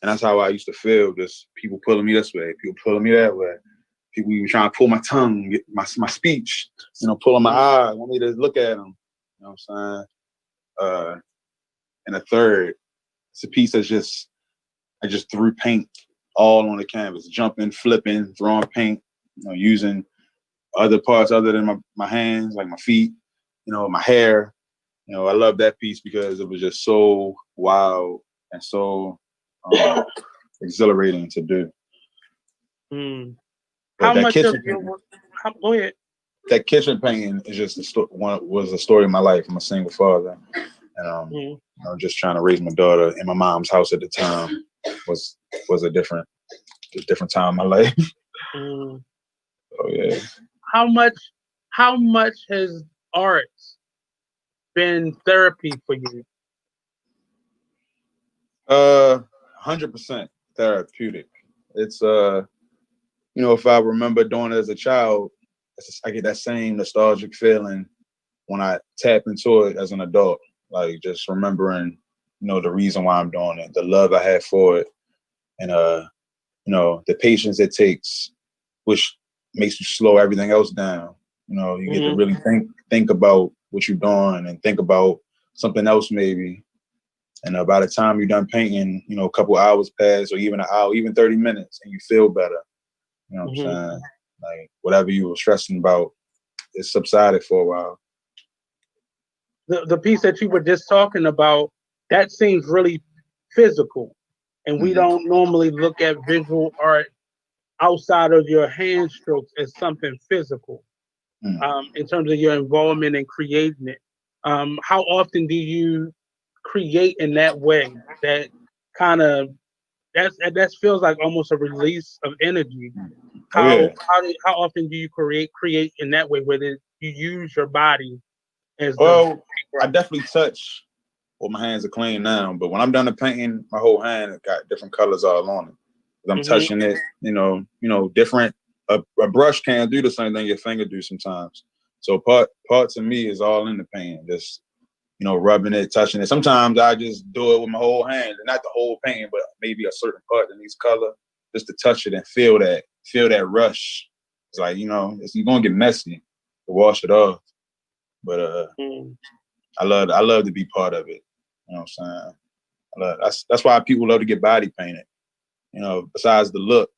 And that's how I used to feel. Just people pulling me this way, people pulling me that way. People even trying to pull my tongue, get my speech, pulling my eye, want me to look at them. You know what I'm saying? And a third, it's a piece I just threw paint all on the canvas, jumping, flipping, throwing paint, using other parts other than my hands, like my feet, my hair. I love that piece because it was just so wild and so exhilarating to do. How much of your work? Go ahead. That kitchen painting is just was a story of my life. I'm a single father, and just trying to raise my daughter in my mom's house at the time was a different time in my life. Oh yeah. How much has art been therapy for you? 100% therapeutic. It's if I remember doing it as a child, I get that same nostalgic feeling when I tap into it as an adult. Like just remembering, the reason why I'm doing it, the love I have for it, and the patience it takes, which makes you slow everything else down. You get to really think about what you're doing and think about something else maybe. And by the time you're done painting, a couple hours pass, or even an hour, even 30 minutes, and you feel better. You know what I'm saying? Like whatever you were stressing about, it subsided for a while. The piece that you were just talking about, that seems really physical. And we don't normally look at visual art outside of your hand strokes as something physical. In terms of your involvement in creating it. How often do you create in that way? That kind of that feels like almost a release of energy. Oh yeah. How often do you create in that way, whether you use your body as the Well, I brush? definitely touch. Well, my hands are clean now, but when I'm done the painting, my whole hand has got different colors all on it. 'Cause I'm Hmm. touching it, different. A brush can't do the same thing your finger do sometimes. So part to me is all in the painting, just rubbing it, touching it. Sometimes I just do it with my whole hand, and not the whole painting, but maybe a certain part that needs color, just to touch it and feel that rush. It's like you're gonna get messy to wash it off, but Mm. I love to be part of it. You know what I'm saying? That's why people love to get body painted. Besides the look,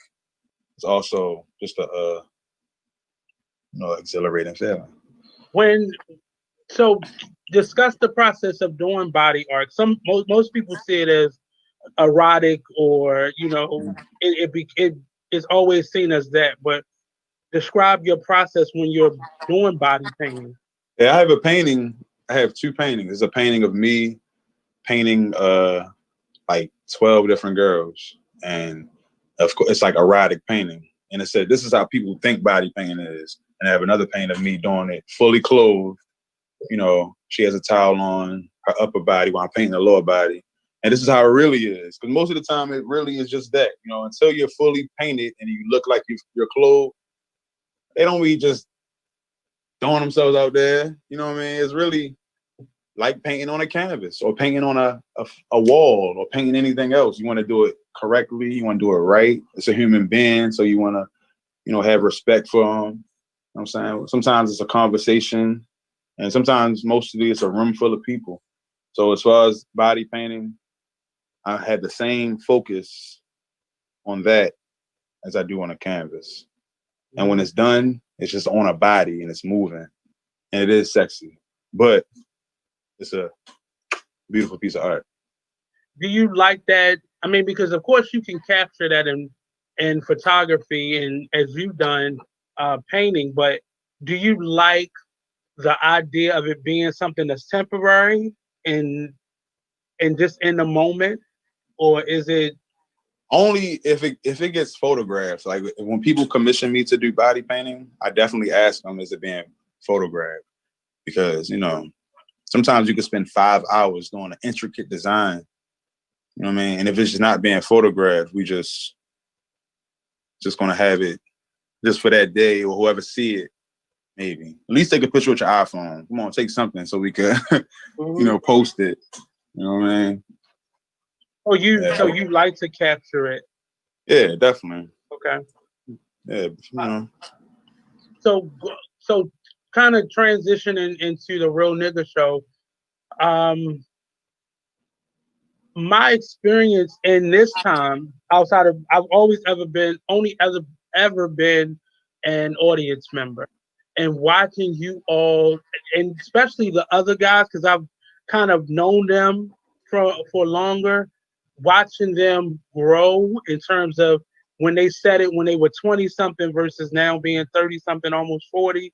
it's also just a exhilarating feeling. When so discuss the process of doing body art. Most people see it as erotic, or it is always seen as that. But describe your process when you're doing body painting. Yeah, I have a painting. I have two paintings. There's a painting of me painting like 12 different girls, and of course it's like erotic painting. And it said this is how people think body painting is. And I have another painting of me doing it fully clothed. She has a towel on her upper body while I'm painting the lower body. And this is how it really is. Because most of the time it really is just that. Until you're fully painted and you look like you're clothed, they don't really just throwing themselves out there. You know what I mean? It's really like painting on a canvas or painting on a wall or painting anything else. You want to do it correctly. You want to do it right. It's a human being. So you want to, have respect for them. You know what I'm saying? Sometimes it's a conversation, and sometimes mostly it's a room full of people. So as far as body painting, I had the same focus on that as I do on a canvas. And when it's done, it's just on a body and it's moving, and it is sexy, but it's a beautiful piece of art. Do you like that? I mean, because of course you can capture that in photography and as you've done painting, but do you like the idea of it being something that's temporary and just in the moment, or is it? Only if it gets photographed. Like when people commission me to do body painting, I definitely ask them, is it being photographed? Because sometimes you can spend 5 hours doing an intricate design. You know what I mean? And if it's just not being photographed, we just gonna have it just for that day, or whoever see it. Maybe at least take a picture with your iPhone. Come on, take something so we could post it. You know what I mean? Oh, Yeah. so you like to capture it? Yeah, definitely. Okay. Yeah. So so kind of transitioning into the Real Nigga Show. Um, my experience in this time outside of I've always ever been an audience member, and watching you all, and especially the other guys, because I've kind of known them for longer, watching them grow in terms of when they said it when they were 20 something versus now being 30 something, almost 40.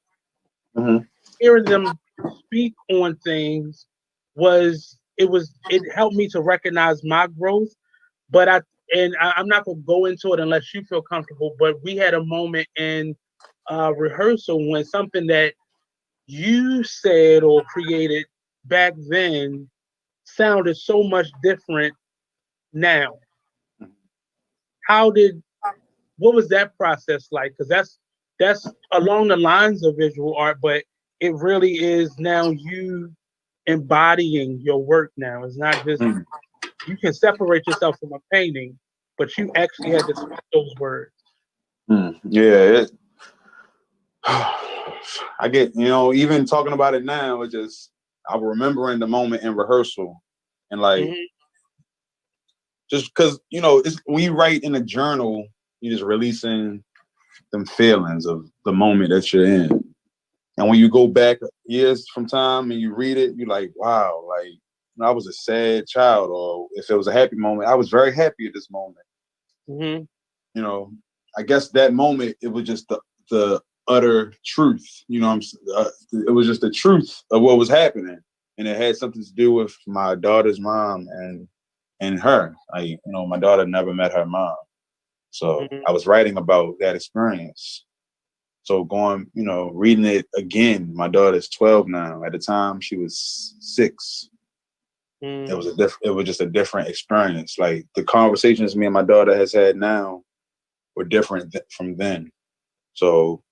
Mm-hmm. Hearing them speak on things it helped me to recognize my growth. But I'm not gonna go into it unless you feel comfortable. But we had a moment in rehearsal when something that you said or created back then sounded so much different now. How did What was that process like? Because that's along the lines of visual art, but it really is now you embodying your work now. It's not just you can separate yourself from a painting, but you actually had to speak those words. Yeah, I get, even talking about it now, I'm remembering the moment in rehearsal, and like, Mm-hmm. just because, it's when you write in a journal, you're just releasing them feelings of the moment that you're in. And when you go back years from time and you read it, you're like, wow, like, I was a sad child, or if it was a happy moment, I was very happy at this moment. Mm-hmm. I guess that moment, it was just the utter truth. It was just the truth of what was happening, and it had something to do with my daughter's mom and her. My daughter never met her mom, So I was writing about that experience. So going, reading it again. My daughter's 12 now. At the time, she was 6. It was it was just a different experience. Like the conversations me and my daughter has had now were different from then. So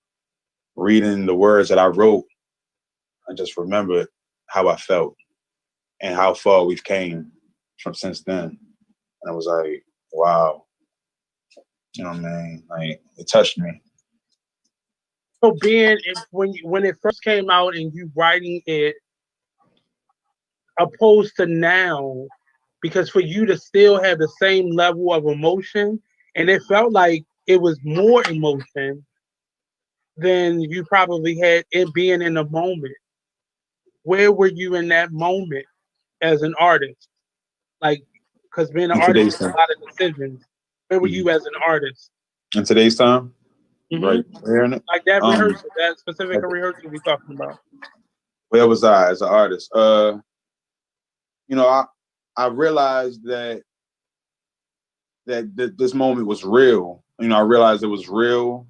reading the words that I wrote, I just remembered how I felt and how far we've came from since then. And I was like, wow. You know what I mean? Like it touched me. So when it first came out and you writing it opposed to now, because for you to still have the same level of emotion, and it felt like it was more emotion than you probably had it being in the moment. Where were you in that moment as an artist? Like, because being an In artist today's is a time. lot of decisions. Where were you as an artist? In today's time, Mm-hmm. right? Hearing it. Like that rehearsal, that specific rehearsal we're talking about. Where was I as an artist? I realized that this moment was real. I realized it was real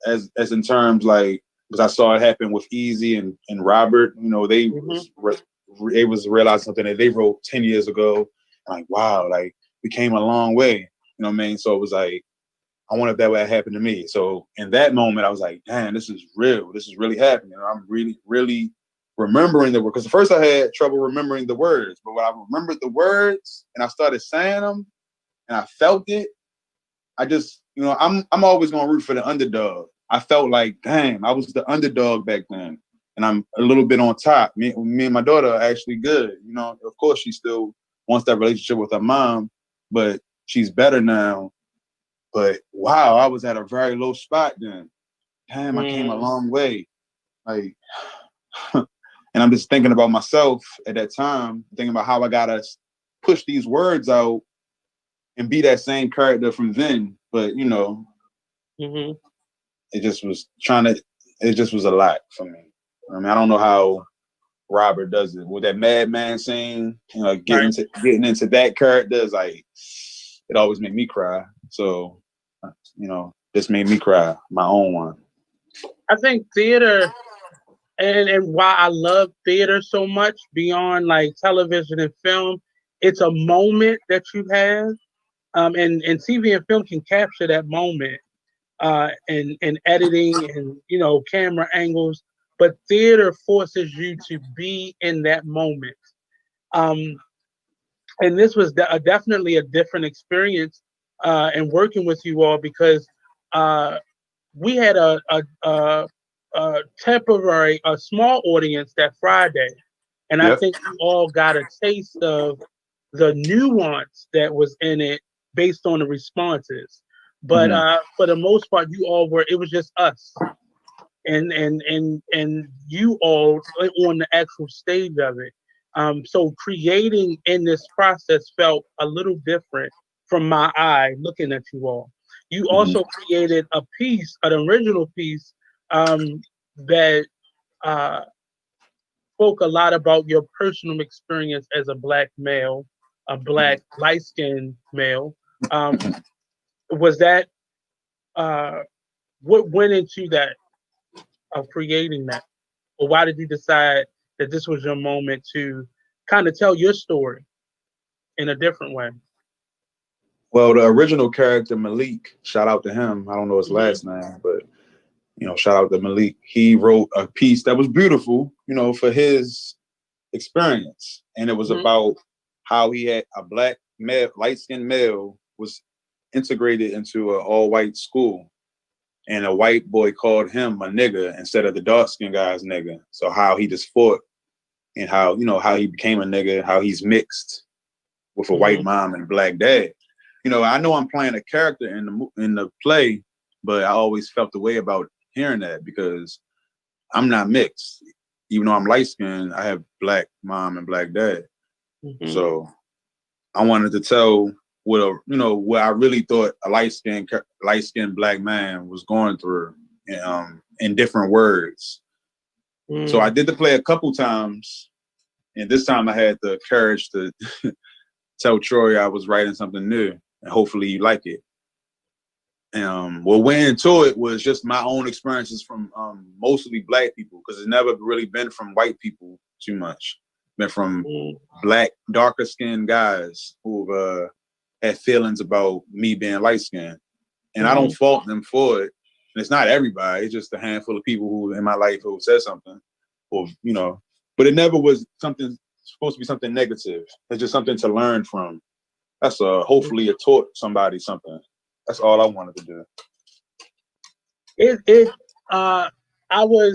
as in terms like because I saw it happen with Easy and Robert. They was realizing something that they wrote 10 years ago. Like wow, like we came a long way. You know what I mean? So it was like I wonder if that would happen to me. So in that moment, I was like, damn, this is real. This is really happening. I'm really, really remembering the word. Because at first I had trouble remembering the words. But when I remembered the words and I started saying them and I felt it, I just, I'm always going to root for the underdog. I felt like, damn, I was the underdog back then. And I'm a little bit on top. Me and my daughter are actually good. Of course, she still wants that relationship with her mom, but she's better now. But wow, I was at a very low spot then. Damn, I came a long way. Like, and I'm just thinking about myself at that time, thinking about how I gotta push these words out and be that same character from then. But it just was it just was a lot for me. I mean, I don't know how Robert does it with that madman scene. Getting into that character is like it always made me cry. So this made me cry, my own one. I think theater and why I love theater so much beyond like television and film, it's a moment that you have. And TV and film can capture that moment and editing and camera angles, but theater forces you to be in that moment. Um, and this was definitely a different experience in working with you all because we had a temporary, a small audience that Friday, and I Yep. think you all got a taste of the nuance that was in it based on the responses. But for the most part, you all were. It was just us, and you all on the actual stage of it. So creating in this process felt a little different from my eye looking at you all. You also created a piece, an original piece that spoke a lot about your personal experience as a black male, a black light-skinned male. Was that what went into that of creating that, or why did you decide that this was your moment to kind of tell your story in a different way? Well, the original character Malik, shout out to him. I don't know his last name, but shout out to Malik. He wrote a piece that was beautiful, for his experience, and it was about how he had a black male, light-skinned male, was integrated into an all-white school, and a white boy called him a nigga instead of the dark-skinned guy's nigga. So how he just fought, and how how he became a nigga, how he's mixed with a white mom and a black dad. I know I'm playing a character in the play, but I always felt the way about hearing that because I'm not mixed. Even though I'm light skinned, I have black mom and black dad. So I wanted to tell what I really thought a light skinned black man was going through in different words. So I did the play a couple times, and this time I had the courage to tell Troy I was writing something new, and hopefully you like it. What went into it was just my own experiences from mostly black people, because it's never really been from white people too much. Been from black, darker skinned guys who've had feelings about me being light skinned. And I don't fault them for it. And it's not everybody, it's just a handful of people who in my life who said something, or but it never was something supposed to be something negative. It's just something to learn from. That's hopefully it taught somebody something. That's all I wanted to do. I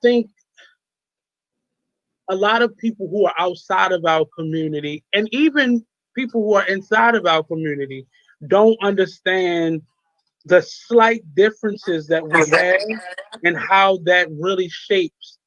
think a lot of people who are outside of our community, and even people who are inside of our community, don't understand the slight differences that we have and how that really shapes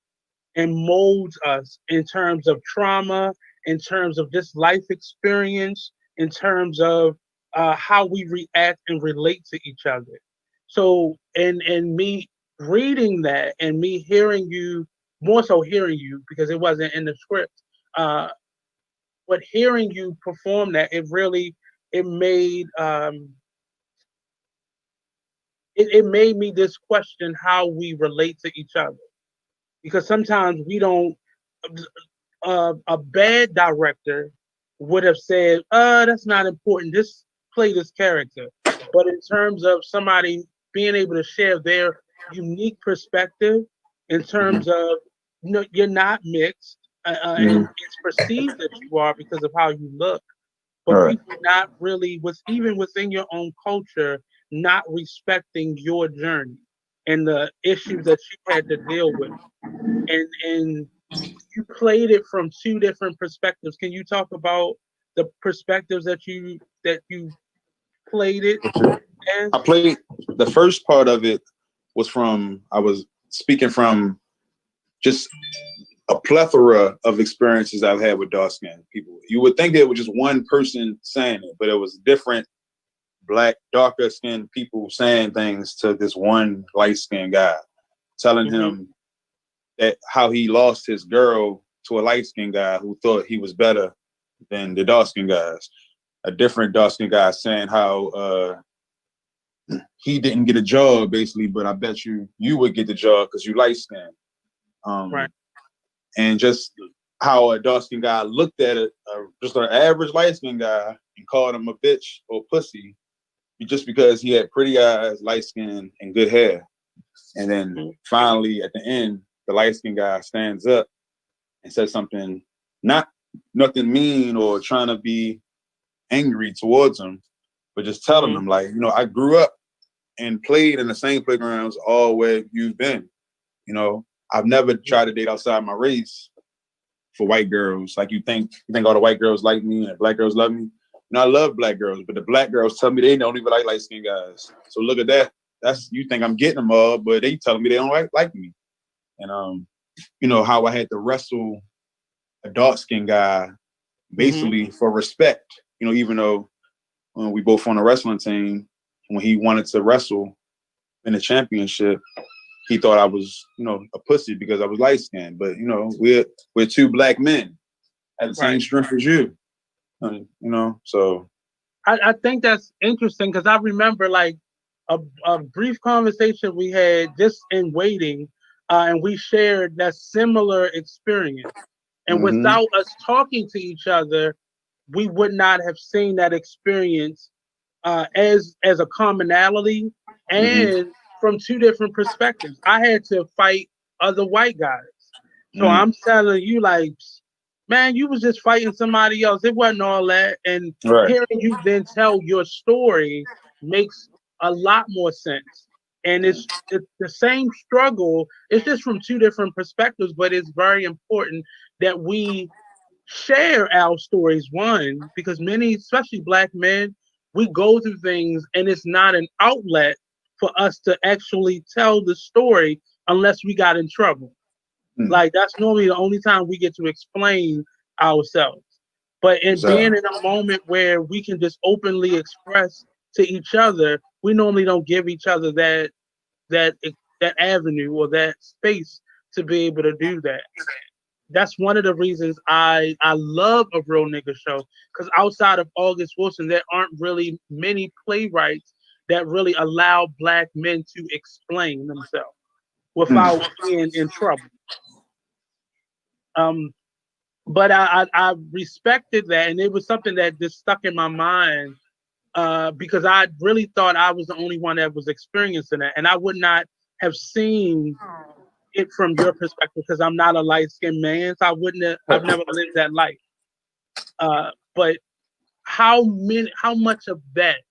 and molds us in terms of trauma, in terms of just life experience, in terms of how we react and relate to each other. So, and me reading that and me hearing you, more so hearing you because it wasn't in the script, but hearing you perform that, it made it made me just question how we relate to each other, because sometimes we don't. A bad director would have said, that's not important. Just play this character. But in terms of somebody being able to share their unique perspective, in terms of, you're not mixed, and it's perceived that you are because of how you look, but people not really, even within your own culture, not respecting your journey and the issues that you had to deal with. And you played it from two different perspectives. Can you talk about the perspectives that you played it as? I played the first part of it I was speaking from just a plethora of experiences I've had with dark skinned people. You would think it was just one person saying it, but it was different black, darker skinned people saying things to this one light skinned guy, telling him that how he lost his girl to a light skinned guy who thought he was better than the dark skinned guys. A different dark skinned guy saying how he didn't get a job, basically, but I bet you would get the job because you light skinned. Right. And just how a dark skinned guy looked at it, just an average light skinned guy, and called him a bitch or pussy just because he had pretty eyes, light skin, and good hair. And then finally, at the end, the light skinned guy stands up and says something, nothing mean or trying to be angry towards him, but just telling him, like, I grew up and played in the same playgrounds all where you've been. I've never tried to date outside my race for white girls. Like you think all the white girls like me and black girls love me. I love black girls, but the black girls tell me they don't even like light skinned guys. So look at that. You think I'm getting them all, but they telling me they don't like me. And how I had to wrestle a dark skinned guy basically for respect. Even though we both on a wrestling team, when he wanted to wrestle in the championship, he thought I was, a pussy because I was light skinned. But we're two black men at the same strength as you. So I think that's interesting because I remember like a brief conversation we had just in waiting, and we shared that similar experience. And without us talking to each other, we would not have seen that experience as a commonality and from two different perspectives. I had to fight other white guys. So I'm telling you, like, man, you was just fighting somebody else. It wasn't all that. And hearing you then tell your story makes a lot more sense. And it's the same struggle. It's just from two different perspectives, but it's very important that we share our stories. One, because many, especially black men, we go through things and it's not an outlet for us to actually tell the story unless we got in trouble. Like that's normally the only time we get to explain ourselves. But in being in a moment where we can just openly express to each other, we normally don't give each other that avenue or that space to be able to do that. that's one of the reasons I love A Real Nigga Show, because outside of August Wilson, there aren't really many playwrights that really allow black men to explain themselves without being in trouble. Um, but I respected that, and it was something that just stuck in my mind because I really thought I was the only one that was experiencing it, and I would not have seen it from your perspective because I'm not a light skinned man, so I wouldn't have, I've never lived that life. But how much of that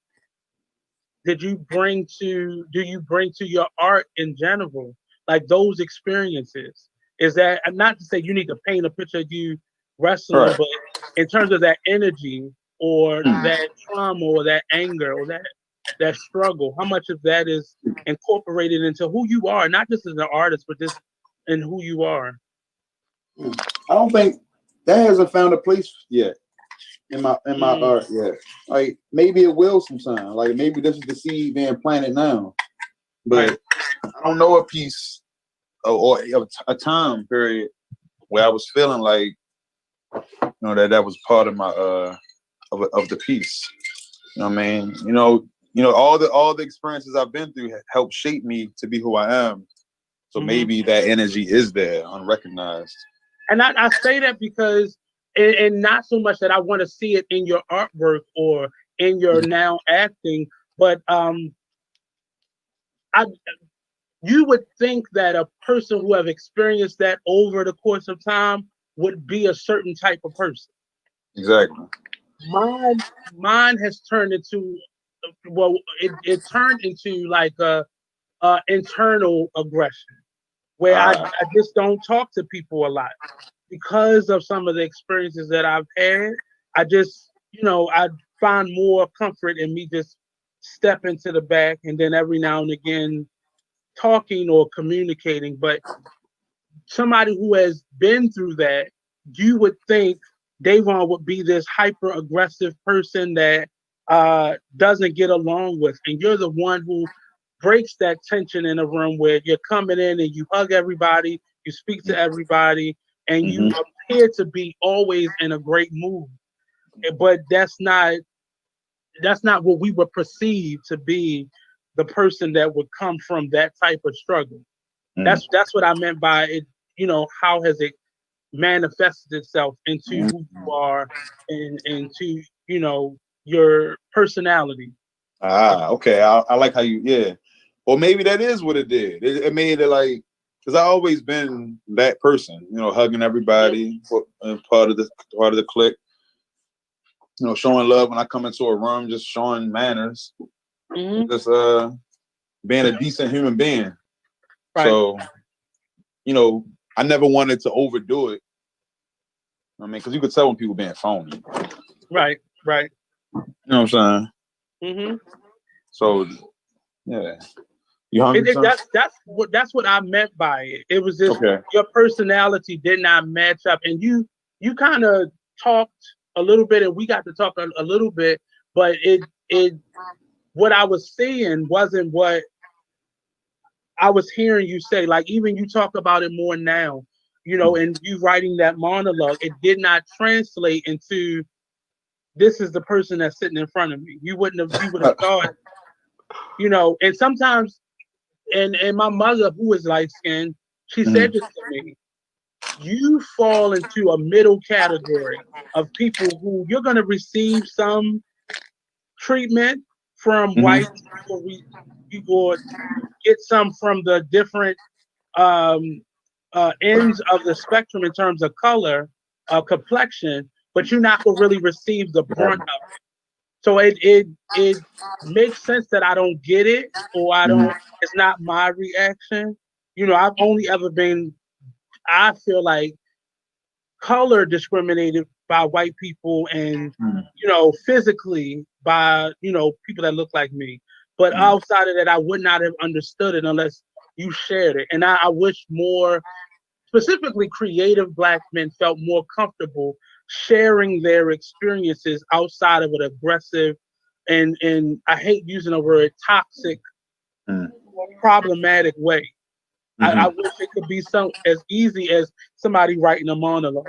do you bring to your art in general? Like those experiences. Is that not to say you need to paint a picture of you wrestling, Right. but in terms of that energy or that trauma or that anger or that struggle, how much of that is incorporated into who you are, not just as an artist, but just in who you are? I don't think that hasn't found a place yet in my art yet. Like maybe it will sometime. Like maybe this is the seed being planted now. But Right. I don't know a piece or a time period where I was feeling like that was part of my of the piece. You know what I mean? All the experiences I've been through helped shape me to be who I am. So maybe that energy is there, unrecognized. And I say that because, and not so much that I want to see it in your artwork or in your now acting, but I you would think that a person who have experienced that over the course of time would be a certain type of person. Exactly. Mine has turned into, well, it turned into like a internal aggression where I just don't talk to people a lot because of some of the experiences that I've had. I just, I find more comfort in me just stepping to the back and then every now and again talking or communicating. But somebody who has been through that, you would think Davon would be this hyper aggressive person that doesn't get along with. And you're the one who breaks that tension in a room where you're coming in and you hug everybody, you speak to everybody, and you appear to be always in a great mood. But that's not what we would perceive to be the person that would come from that type of struggle. That's what I meant by it. How has it manifested itself into who you are and into your personality? Okay. I like how you, yeah. Or maybe that is what it did. It made it like, because I always been that person, hugging everybody, part of the clique, showing love when I come into a room, just showing manners, just being a decent human being. Right. So, I never wanted to overdo it. I mean, because you could tell when people being phony. Right. You know what I'm saying? So, yeah. You hungry? That's what I meant by it. It was just Okay. your personality did not match up, and you kind of talked a little bit, and we got to talk a little bit, but it what I was seeing wasn't what I was hearing you say. Like even you talk about it more now, and you writing that monologue, it did not translate into this is the person that's sitting in front of me. You would have thought, and sometimes. And my mother, who is light skinned, she said this to me. You fall into a middle category of people who you're going to receive some treatment from white people. You will get some from the different ends of the spectrum in terms of color, complexion, but you're not going to really receive the brunt of it. So it makes sense that I don't get it or I don't. It's not my reaction. I've only ever been. I feel like color discriminated by white people and physically by people that look like me. But outside of that, I would not have understood it unless you shared it. And I wish more, specifically creative black men, felt more comfortable sharing their experiences outside of an aggressive and I hate using the word toxic, problematic way. I wish it could be so as easy as somebody writing a monologue.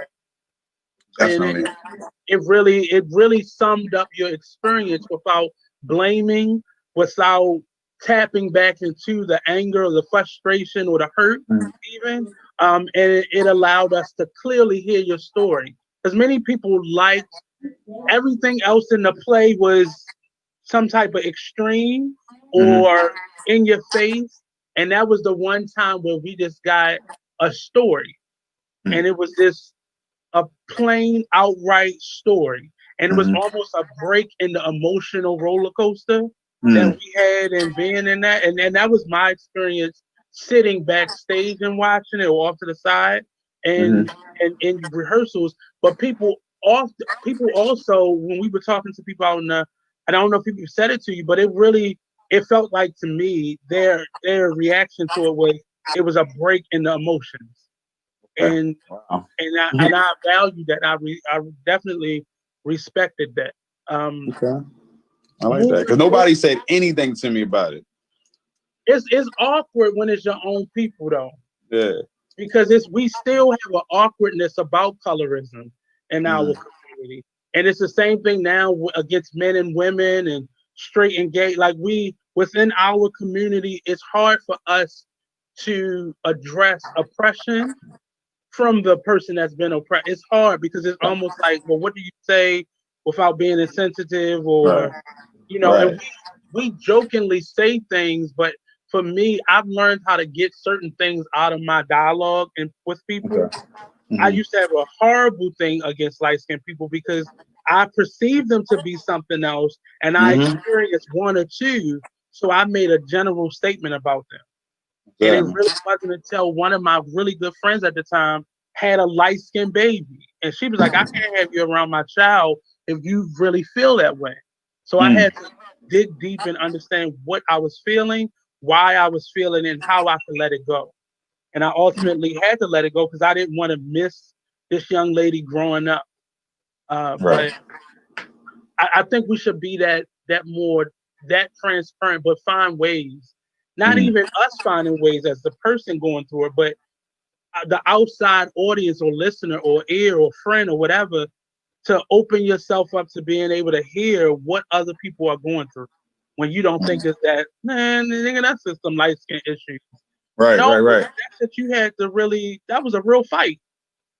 Definitely. And it really summed up your experience without blaming, without tapping back into the anger or the frustration or the hurt, even. And it allowed us to clearly hear your story. Because many people liked everything else in the play was some type of extreme or in your face. And that was the one time where we just got a story. And it was this a plain outright story. And it was almost a break in the emotional roller coaster that we had and being in that. And that was my experience sitting backstage and watching it or off to the side and in rehearsals. But people also when we were talking to people out in the I don't know if people said it to you, but it felt like to me their reaction to it was a break in the emotions. And Wow. and I value that. I definitely respected that. Okay. I like that because nobody said anything to me about it. It's awkward when it's your own people though. Yeah. Because we still have an awkwardness about colorism in our community, and it's the same thing now against men and women and straight and gay. Like within our community, it's hard for us to address oppression from the person that's been oppressed. It's hard because it's almost like, well, what do you say without being insensitive or, and we jokingly say things, but for me, I've learned how to get certain things out of my dialogue and with people. Okay. I used to have a horrible thing against light-skinned people because I perceived them to be something else and I experienced one or two. So I made a general statement about them. And it really wasn't until one of my really good friends at the time had a light-skinned baby. And she was like, I can't have you around my child if you really feel that way. So I had to dig deep and understand what I was feeling, why I was feeling, and how I could let it go. And I ultimately had to let it go because I didn't want to miss this young lady growing up. But I think we should be that transparent, but find ways. Not even us finding ways as the person going through it, but the outside audience or listener or ear or friend or whatever to open yourself up to being able to hear what other people are going through when you don't think it's that, man, nigga, that's just some light skin issues. Right. That's that you had to really, that was a real fight.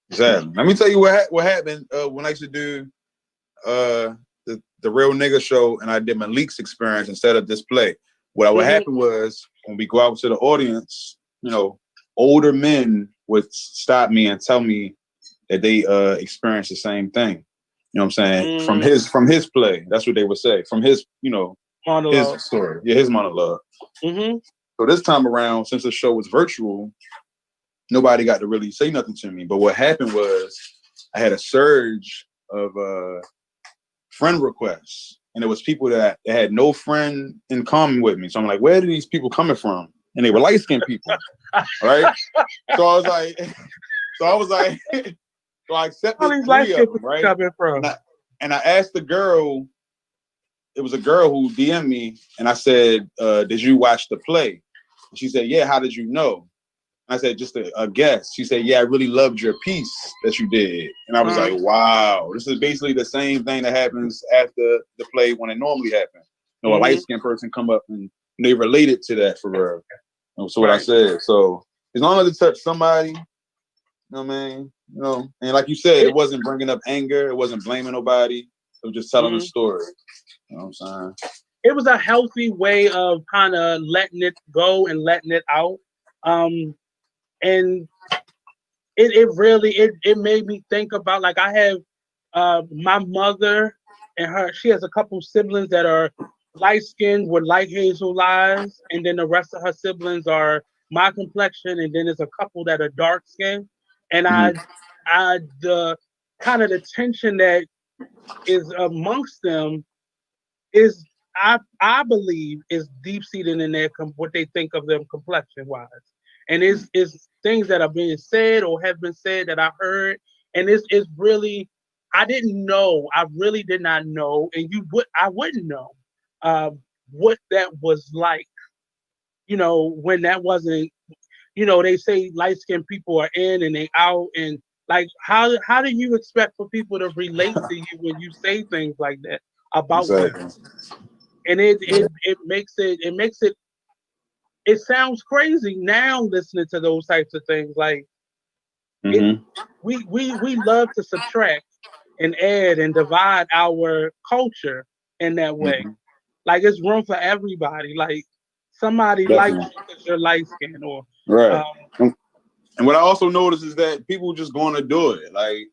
Exactly. Let me tell you what happened when I used to do the Real Nigga show and I did Malik's experience instead of this play. What happened was when we go out to the audience, older men would stop me and tell me that they experienced the same thing. You know what I'm saying? From his play. That's what they would say. From his, monologue. His story. Yeah, his monologue. So this time around, since the show was virtual, nobody got to really say nothing to me. But what happened was I had a surge of friend requests. And it was people that had no friend in common with me. So I'm like, where are these people coming from? And they were light-skinned people. Right? So I was like, so I accepted three of them, right? And I asked the girl, it was a girl who DM'd me, and I said, did you watch the play? And she said, yeah, how did you know? I said, just a guess. She said, yeah, I really loved your piece that you did. And I was like, wow, this is basically the same thing that happens after the play when it normally happens. A light-skinned person come up and they related to that for real. So what I said. So as long as it touched somebody, what I mean? And like you said, it wasn't bringing up anger. It wasn't blaming nobody. It was just telling a story. You know what I'm saying? It was a healthy way of kind of letting it go and letting it out. And it really made me think about, like, I have my mother and she has a couple siblings that are light skinned with light hazel eyes, and then the rest of her siblings are my complexion, and then there's a couple that are dark skinned. And the kind of the tension that is amongst them is I believe is deep seated in their what they think of them complexion wise. And it's things that are being said or have been said that I heard. And it's really, I didn't know. I really did not know. And I wouldn't know what that was like, when that wasn't, you know, they say light-skinned people are in and they out, and like how do you expect for people to relate to you when you say things like that about them? Exactly. And it sounds crazy now listening to those types of things. Like it, Hmm. we love to subtract and add and divide our culture in that way. Hmm. Like it's room for everybody. Like somebody likes Definitely. you because you're light skinned, or Right. um, And what I also notice is that people just going to do it. Like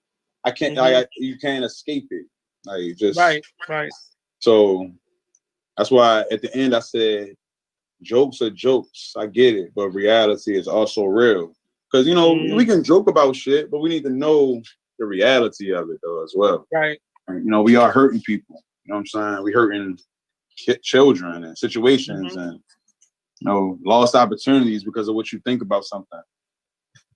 I can't, mhm, you can't escape it. Like just right, right, so that's why at the end I said jokes are jokes. I get it, but reality is also real. Because mm, we can joke about shit, but we need to know the reality of it though as well. right. And, we are hurting people. You know what I'm saying? We hurting children and situations Mhm. and lost opportunities because of what you think about something.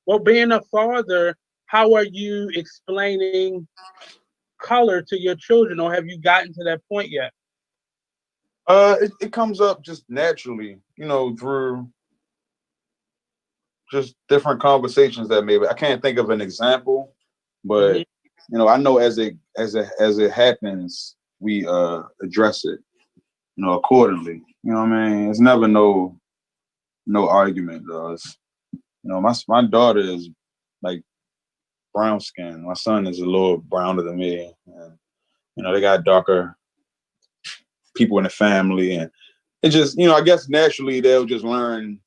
Well, being a father, how are you explaining color to your children, or have you gotten to that point yet? It comes up just naturally, through just different conversations that maybe I can't think of an example, Hmm. but I know as it happens, we address it, accordingly. You know what I mean? It's never no argument, though. It's, my daughter is like brown skin. My son is a little browner than me, and they got darker people in the family, and it just I guess naturally they'll just learn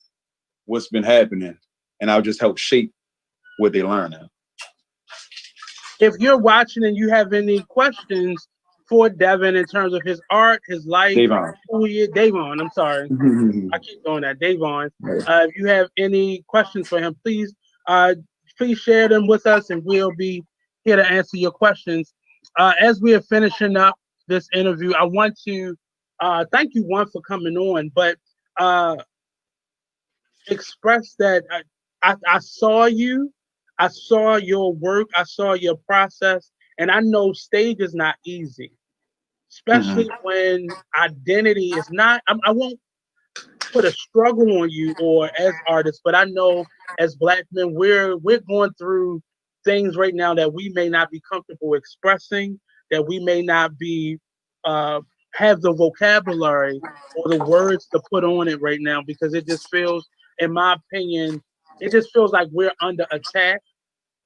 what's been happening, and I'll just help shape what they learn. If you're watching and you have any questions for Devin in terms of his art, his life, Davon. who he is, Davon, I'm sorry, I keep doing that, Davon. If you have any questions for him, uh, please share them with us, and we'll be here to answer your questions. As we are finishing up this interview, I want to thank you one for coming on, but uh, express that I saw you, I saw your work, I saw your process, and I know stage is not easy, Mhm. especially when identity is not. I won't put a struggle on you or as artists, but I know as Black men, we're going through things right now that we may not be comfortable expressing, that we may not be uh, have the vocabulary or the words to put on it right now, because it just feels, in my opinion, it just feels like we're under attack,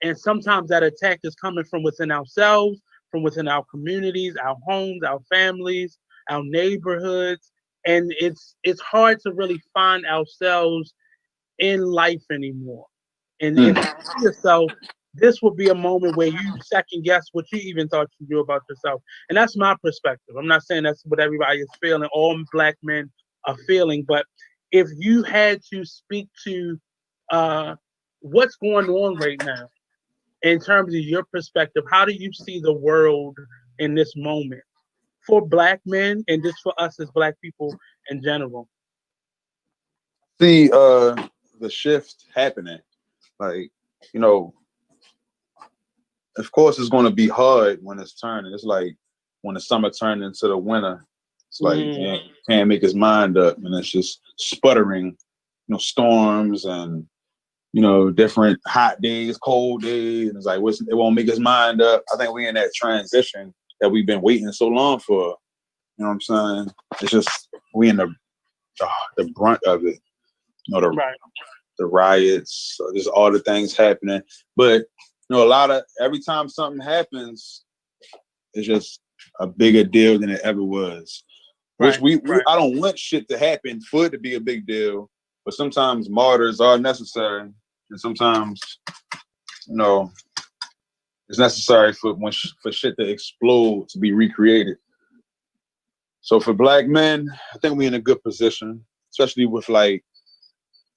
and sometimes that attack is coming from within ourselves, from within our communities, our homes, our families, our neighborhoods. And it's hard to really find ourselves in life anymore. And Mm. to see yourself, this will be a moment where you second guess what you even thought you knew about yourself. And that's my perspective. I'm not saying that's what everybody is feeling, all Black men are feeling, but if you had to speak to uh, what's going on right now, in terms of your perspective, how do you see the world in this moment for Black men and just for us as Black people in general? See the shift happening. Like, you know, of course it's gonna be hard when it's turning. It's like when the summer turned into the winter. It's like Mm, can't make his mind up, and it's just sputtering, storms and different hot days, cold days, and it's like it won't make his mind up. I think we're in that transition that we've been waiting so long for. You know what I'm saying? It's just we in the brunt of it. The right. the riots, just all the things happening. But a lot of every time something happens, it's just a bigger deal than it ever was. Which Right. we Right. I don't want shit to happen for it to be a big deal, but sometimes martyrs are necessary, and sometimes you know it's necessary for shit to explode to be recreated. So for Black men, I think we're in a good position, especially with like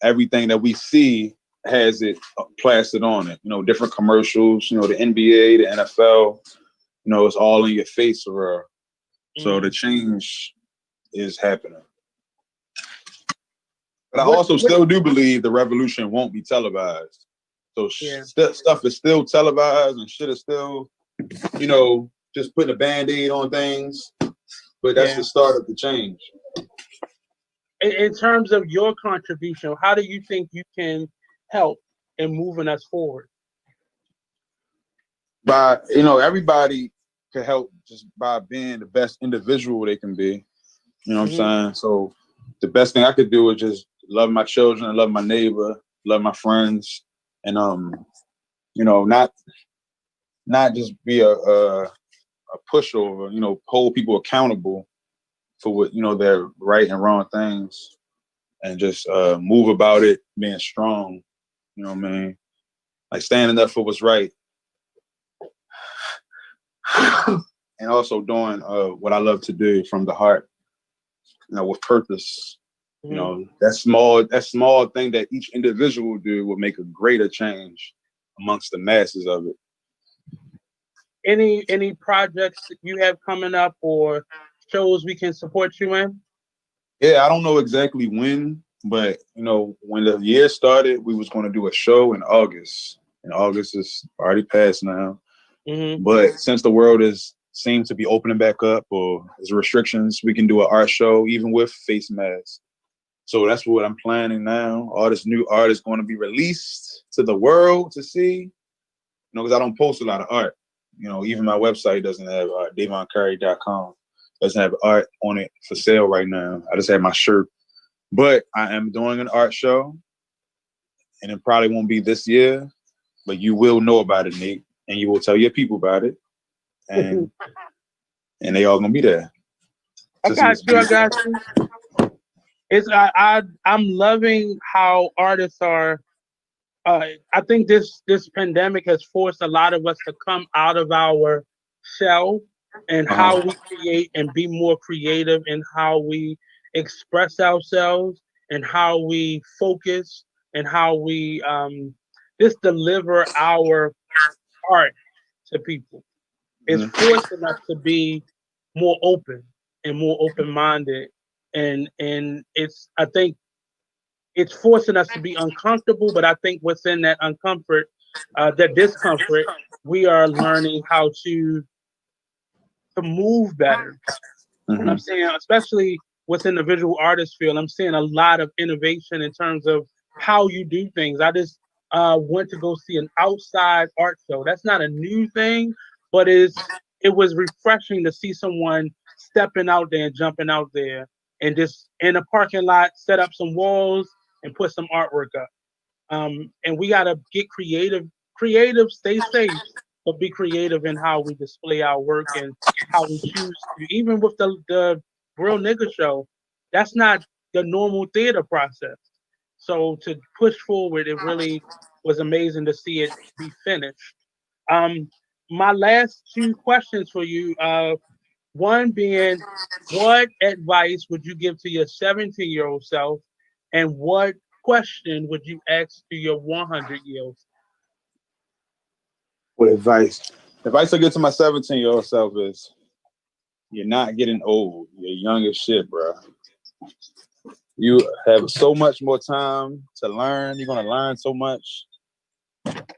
everything that we see has it plastered on it. Different commercials. The NBA, the NFL. It's all in your face, for so the Mm. change is happening. But I What? also What? still do believe the revolution won't be televised. So Yeah. stuff is still televised and shit is still, just putting a band-aid on things. But that's Yeah. the start of the change. In terms of your contribution, how do you think you can help in moving us forward? By everybody can help just by being the best individual they can be. You know what I'm saying? So the best thing I could do is just love my children, love my neighbor, love my friends, and not just be a pushover. Hold people accountable for what their right and wrong things, and just move about it, being strong. You know what I mean? Like standing up for what's right, and also doing what I love to do from the heart. With purpose. That small thing that each individual do will make a greater change amongst the masses of it. Any projects you have coming up or shows we can support you in? Yeah, I don't know exactly when, but when the year started, we was going to do a show in August. And August is already passed now. But since the world seems to be opening back up, or there's restrictions, we can do an art show even with face masks. So that's what I'm planning now. All this new art is going to be released to the world to see. Because I don't post a lot of art. Even my website doesn't have DavonCurry.com doesn't have art on it for sale right now. I just have my shirt. But I am doing an art show, and it probably won't be this year, but you will know about it, Nick, and you will tell your people about it, and they all gonna be there. I got you. I'm loving how artists are. I think this pandemic has forced a lot of us to come out of our shell and how we create and be more creative in how we express ourselves and how we focus and how we just deliver our art to people. It's forcing us to be more open and more open-minded, and I think it's forcing us to be uncomfortable, but I think within that that discomfort, we are learning how to move better. And I'm saying, especially within the visual artist field, I'm seeing a lot of innovation in terms of how you do things. I just went to go see an outside art show. That's not a new thing, but it was refreshing to see someone stepping out there and jumping out there and just in a parking lot, set up some walls and put some artwork up. And we got to get creative, stay safe, but be creative in how we display our work and how we choose to. Even with the Real Nigga Show, that's not the normal theater process. So to push forward, it really was amazing to see it be finished. My last two questions for you, one being, what advice would you give to your 17-year-old self, and what question would you ask to your 100-year-old self? What advice? Advice I give to my 17-year-old self is, you're not getting old. You're young as shit, bro. You have so much more time to learn. You're gonna learn so much,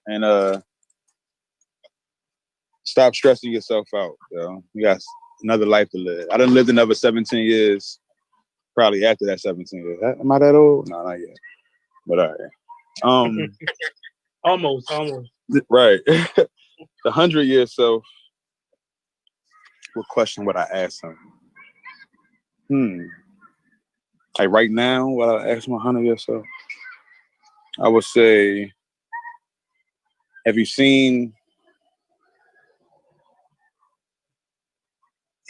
and stop stressing yourself out. You got another life to live. I done lived another 17 years. Probably after that 17 years. Am I that old? No, not yet. But all right. Almost. Right. The 100-year self. What question would I ask him? Like right now, what I ask my 100-year self, I would say, have you seen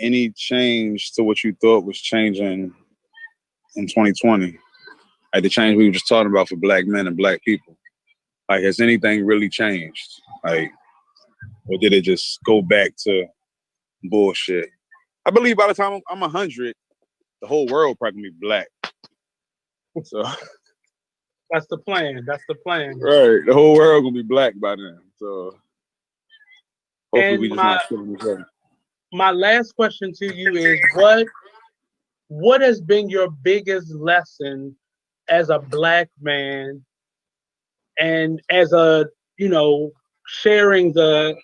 any change to what you thought was changing in 2020? Like the change we were just talking about for Black men and Black people. Like, has anything really changed? Like, or did it just go back to bullshit? I believe by the time I'm 100, the whole world probably gonna be Black. So that's the plan. Right, the whole world gonna be Black by then. So hopefully we just not killing each other. My last question to you is, what has been your biggest lesson as a Black man, and as a sharing the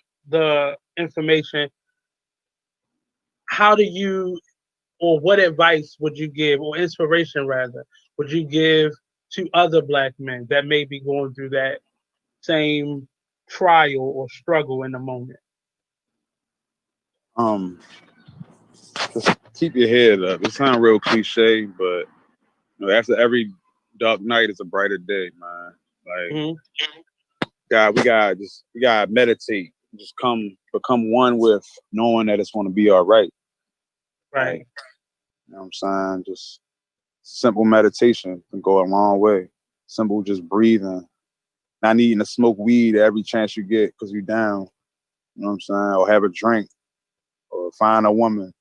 information? How do you, or what advice would you give, or inspiration rather, would you give to other Black men that may be going through that same trial or struggle in the moment? Just keep your head up. It sounds real cliche, but after every dark night is a brighter day, man. Like, God, we gotta meditate. Just become one with knowing that it's gonna be all right. Right. Like, you know what I'm saying? Just simple meditation can go a long way. Simple just breathing. Not needing to smoke weed every chance you get because you're down. You know what I'm saying? Or have a drink. Or find a woman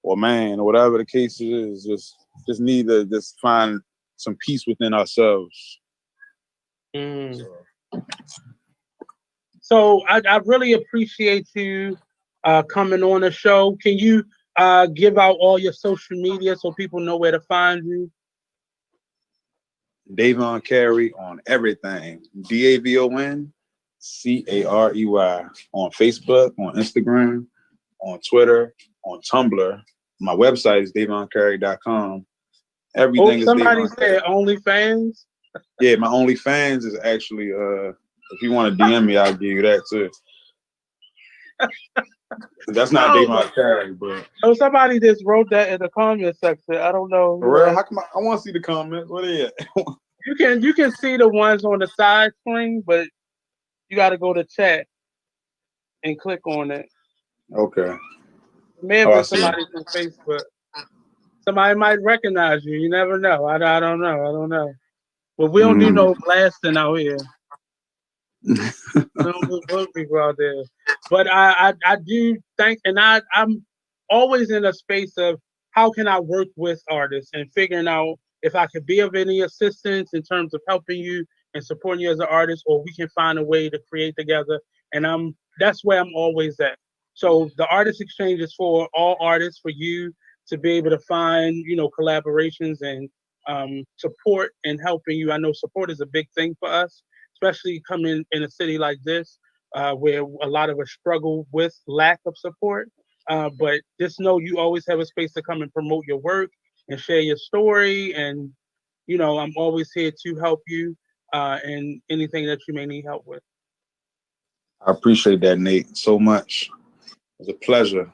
or man or whatever the case is. Just need to just find some peace within ourselves. So I really appreciate you coming on the show. Can you give out all your social media so people know where to find you? Davon Carey on everything. DAVON CAREY on Facebook, on Instagram, on Twitter, on Tumblr. My website is davoncarey.com. Everything is somebody Davon said OnlyFans. Yeah, my OnlyFans is actually if you want to DM me, I'll give you that too. That's not Davon Carey, but somebody just wrote that in the comment section. I don't know. For real? How come I want to see the comments? What are you at? You can see the ones on the side screen, but you got to go to chat and click on it. Okay. It may have been somebody from Facebook. Somebody might recognize you. You never know. I don't know. But we don't do no blasting out here. We don't do people out there. But I do think, and I'm always in a space of how can I work with artists and figuring out if I could be of any assistance in terms of helping you and supporting you as an artist, or we can find a way to create together. And that's where I'm always at. So the artist exchange is for all artists, for you to be able to find, collaborations and support and helping you. I know support is a big thing for us, especially coming in a city like this, where a lot of us struggle with lack of support. But just know you always have a space to come and promote your work and share your story. And, I'm always here to help you in anything that you may need help with. I appreciate that, Nate, so much. It was a pleasure.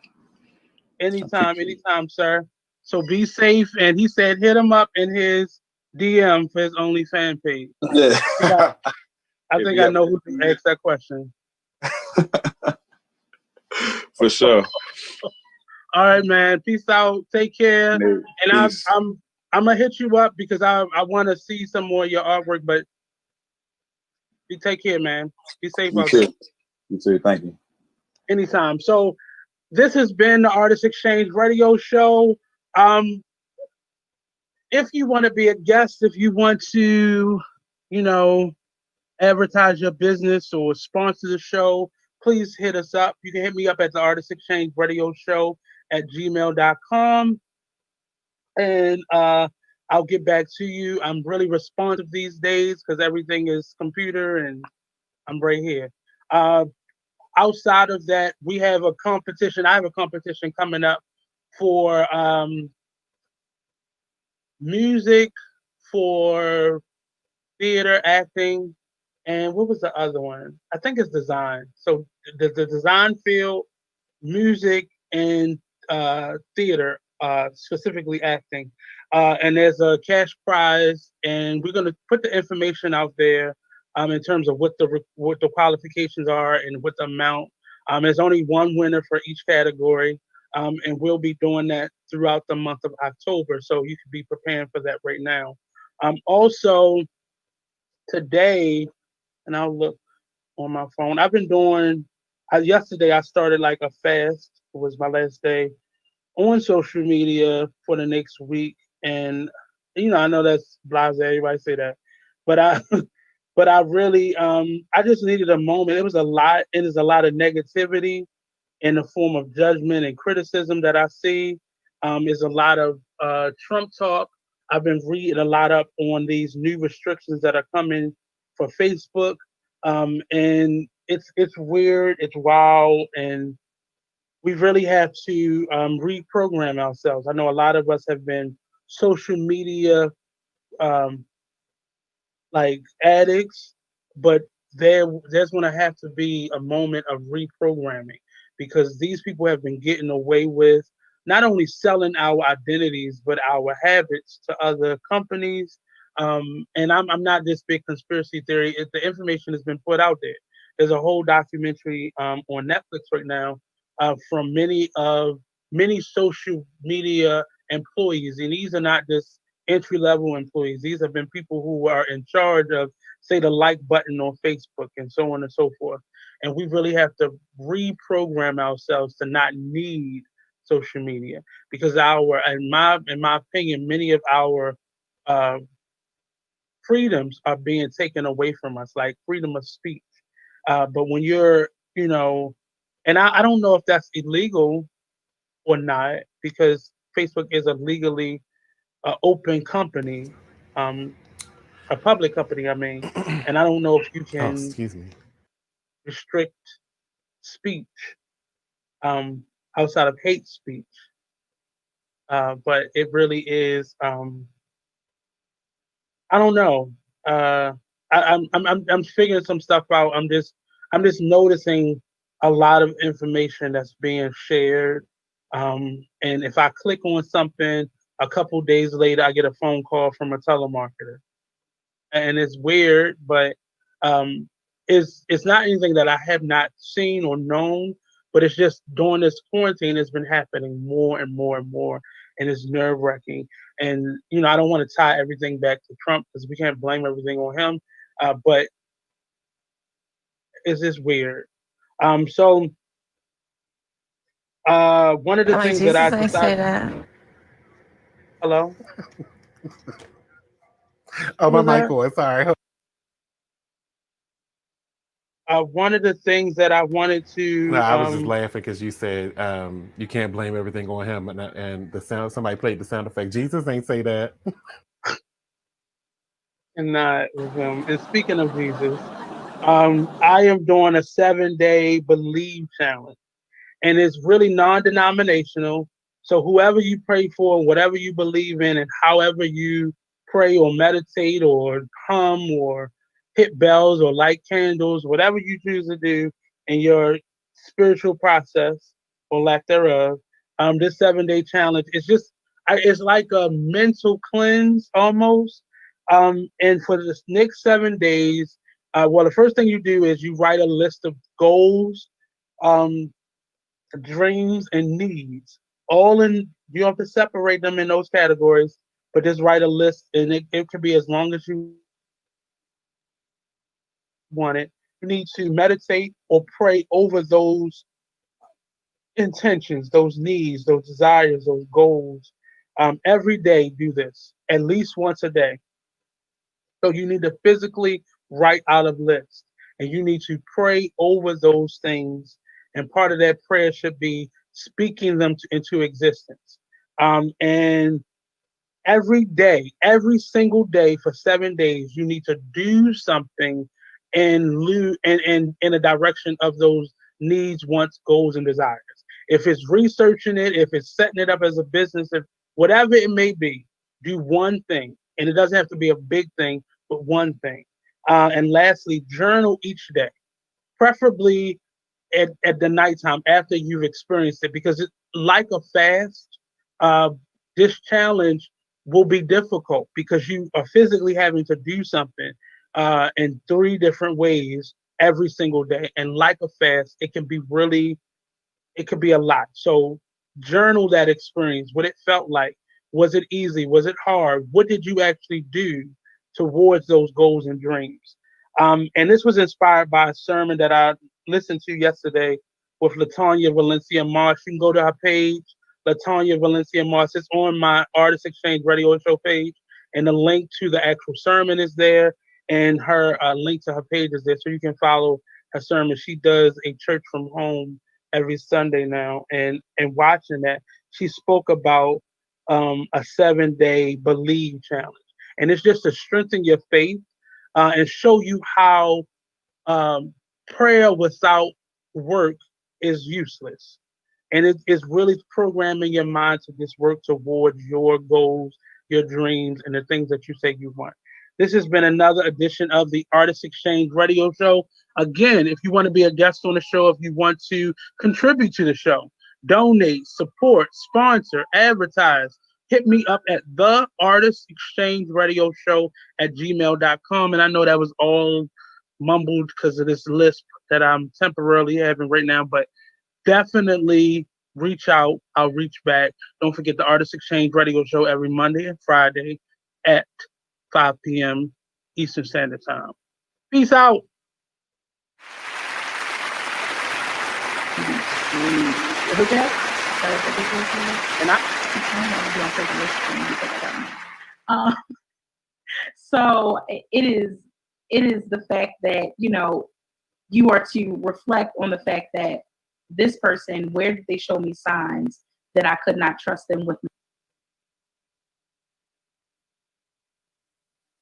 Anytime, sir. So be safe. And he said hit him up in his DM for his OnlyFans page. Yeah. I think I know who to ask that question. For sure. All right, man. Peace out. Take care. Nate, and I'm gonna hit you up because I want to see some more of your artwork. But you take care, man. Be safe out there. You too. Thank you. Anytime. So this has been the Artist Exchange Radio Show. If you want to be a guest, if you want to, advertise your business or sponsor the show, please hit us up. You can hit me up at the Artist Exchange Radio Show at gmail.com. And I'll get back to you. I'm really responsive these days because everything is computer and I'm right here. Outside of that, we have a competition. I have a competition coming up for music, for theater, acting, and what was the other one? I think it's design. So the design field, music, and theater, specifically acting. And there's a cash prize, and we're going to put the information out there in terms of what the qualifications are and what the amount. There's only one winner for each category, and we'll be doing that throughout the month of October. So you can be preparing for that right now. Also, today, and I'll look on my phone. I've been doing. Yesterday, I started like a fast. It was my last day on social media for the next week, and I know that's blase. Everybody say that, but but I really, I just needed a moment. It was a lot. It is a lot of negativity in the form of judgment and criticism that I see. There's a lot of Trump talk. I've been reading a lot up on these new restrictions that are coming for Facebook, and it's weird, it's wild, and we really have to reprogram ourselves. I know a lot of us have been social media like addicts, but there's going to have to be a moment of reprogramming because these people have been getting away with not only selling our identities but our habits to other companies. And I'm not this big conspiracy theory. The information has been put out there. There's a whole documentary on Netflix right now from many social media employees, and these are not just entry level employees. These have been people who are in charge of, say, the like button on Facebook and so on and so forth. And we really have to reprogram ourselves to not need social media because in my opinion, many of our uh, freedoms are being taken away from us, like freedom of speech. But when you're, and I don't know if that's illegal or not because Facebook is a legally open company, um, a public company, I mean, and I don't know if you Oh, can excuse me. restrict speech um, outside of hate speech, but it really is. I don't know. Uh, I'm figuring some stuff out. I'm just noticing a lot of information that's being shared. And if I click on something, a couple days later, I get a phone call from a telemarketer, and it's weird, but um, it's not anything that I have not seen or known. But it's just during this quarantine, it's been happening more and more and more, and it's nerve wracking. And I don't want to tie everything back to Trump because we can't blame everything on him. But it's just weird. So one of the I'm like, things that I Jesus ain't say decided. that. Hello, Oh, who my was mic that? on. Sorry. One of the things that I wanted No, to I was just laughing because you said you can't blame everything on him, and the sound somebody played the sound effect. Jesus ain't say that. and not with him. And speaking of Jesus, I am doing a 7-day believe challenge, and it's really non-denominational. So whoever you pray for, whatever you believe in, and however you pray or meditate or hum or hit bells or light candles, whatever you choose to do in your spiritual process or lack thereof, this 7-day challenge is just it's like a mental cleanse almost. And for the next 7 days, well, the first thing you do is you write a list of goals, um, dreams, and needs. All in, you have to separate them in those categories, but just write a list, and it can be as long as you want it. You need to meditate or pray over those intentions, those needs, those desires, those goals. Every day, do this at least once a day. So you need to physically write out a list and you need to pray over those things. And part of that prayer should be speaking them into existence. And every day, every single day for 7 days, you need to do something in a direction of those needs, wants, goals, and desires. If it's researching it, if it's setting it up as a business, if whatever it may be, do one thing, and it doesn't have to be a big thing, but one thing. And lastly, journal each day, preferably at the nighttime after you've experienced it, because like a fast, uh, this challenge will be difficult because you are physically having to do something in three different ways every single day. And like a fast, it could be a lot. So journal that experience, what it felt like. Was it easy? Was it hard? What did you actually do towards those goals and dreams? And this was inspired by a sermon that I listened to yesterday with Latanya Valencia Marsh. You can go to her page, Latanya Valencia Marsh. It's on my Artist Exchange Radio Show page, and the link to the actual sermon is there, and her link to her page is there, so you can follow her sermon. She does a church from home every Sunday now, and watching that, she spoke about a 7-day believe challenge, and it's just to strengthen your faith and show you how prayer without work is useless. And it is really programming your mind to just work towards your goals, your dreams, and the things that you say you want. This has been another edition of the Artist Exchange Radio Show. Again, if you want to be a guest on the show, if you want to contribute to the show, donate, support, sponsor, advertise, hit me up at the Artist Exchange Radio Show at gmail.com. And I know that was all mumbled because of this lisp that I'm temporarily having right now, but definitely reach out. I'll reach back. Don't forget the Artist Exchange Radio Show every Monday and Friday at 5 p.m. Eastern Standard Time. Peace out. And so it is the fact that, you know, you are to reflect on the fact that this person, where did they show me signs that I could not trust them with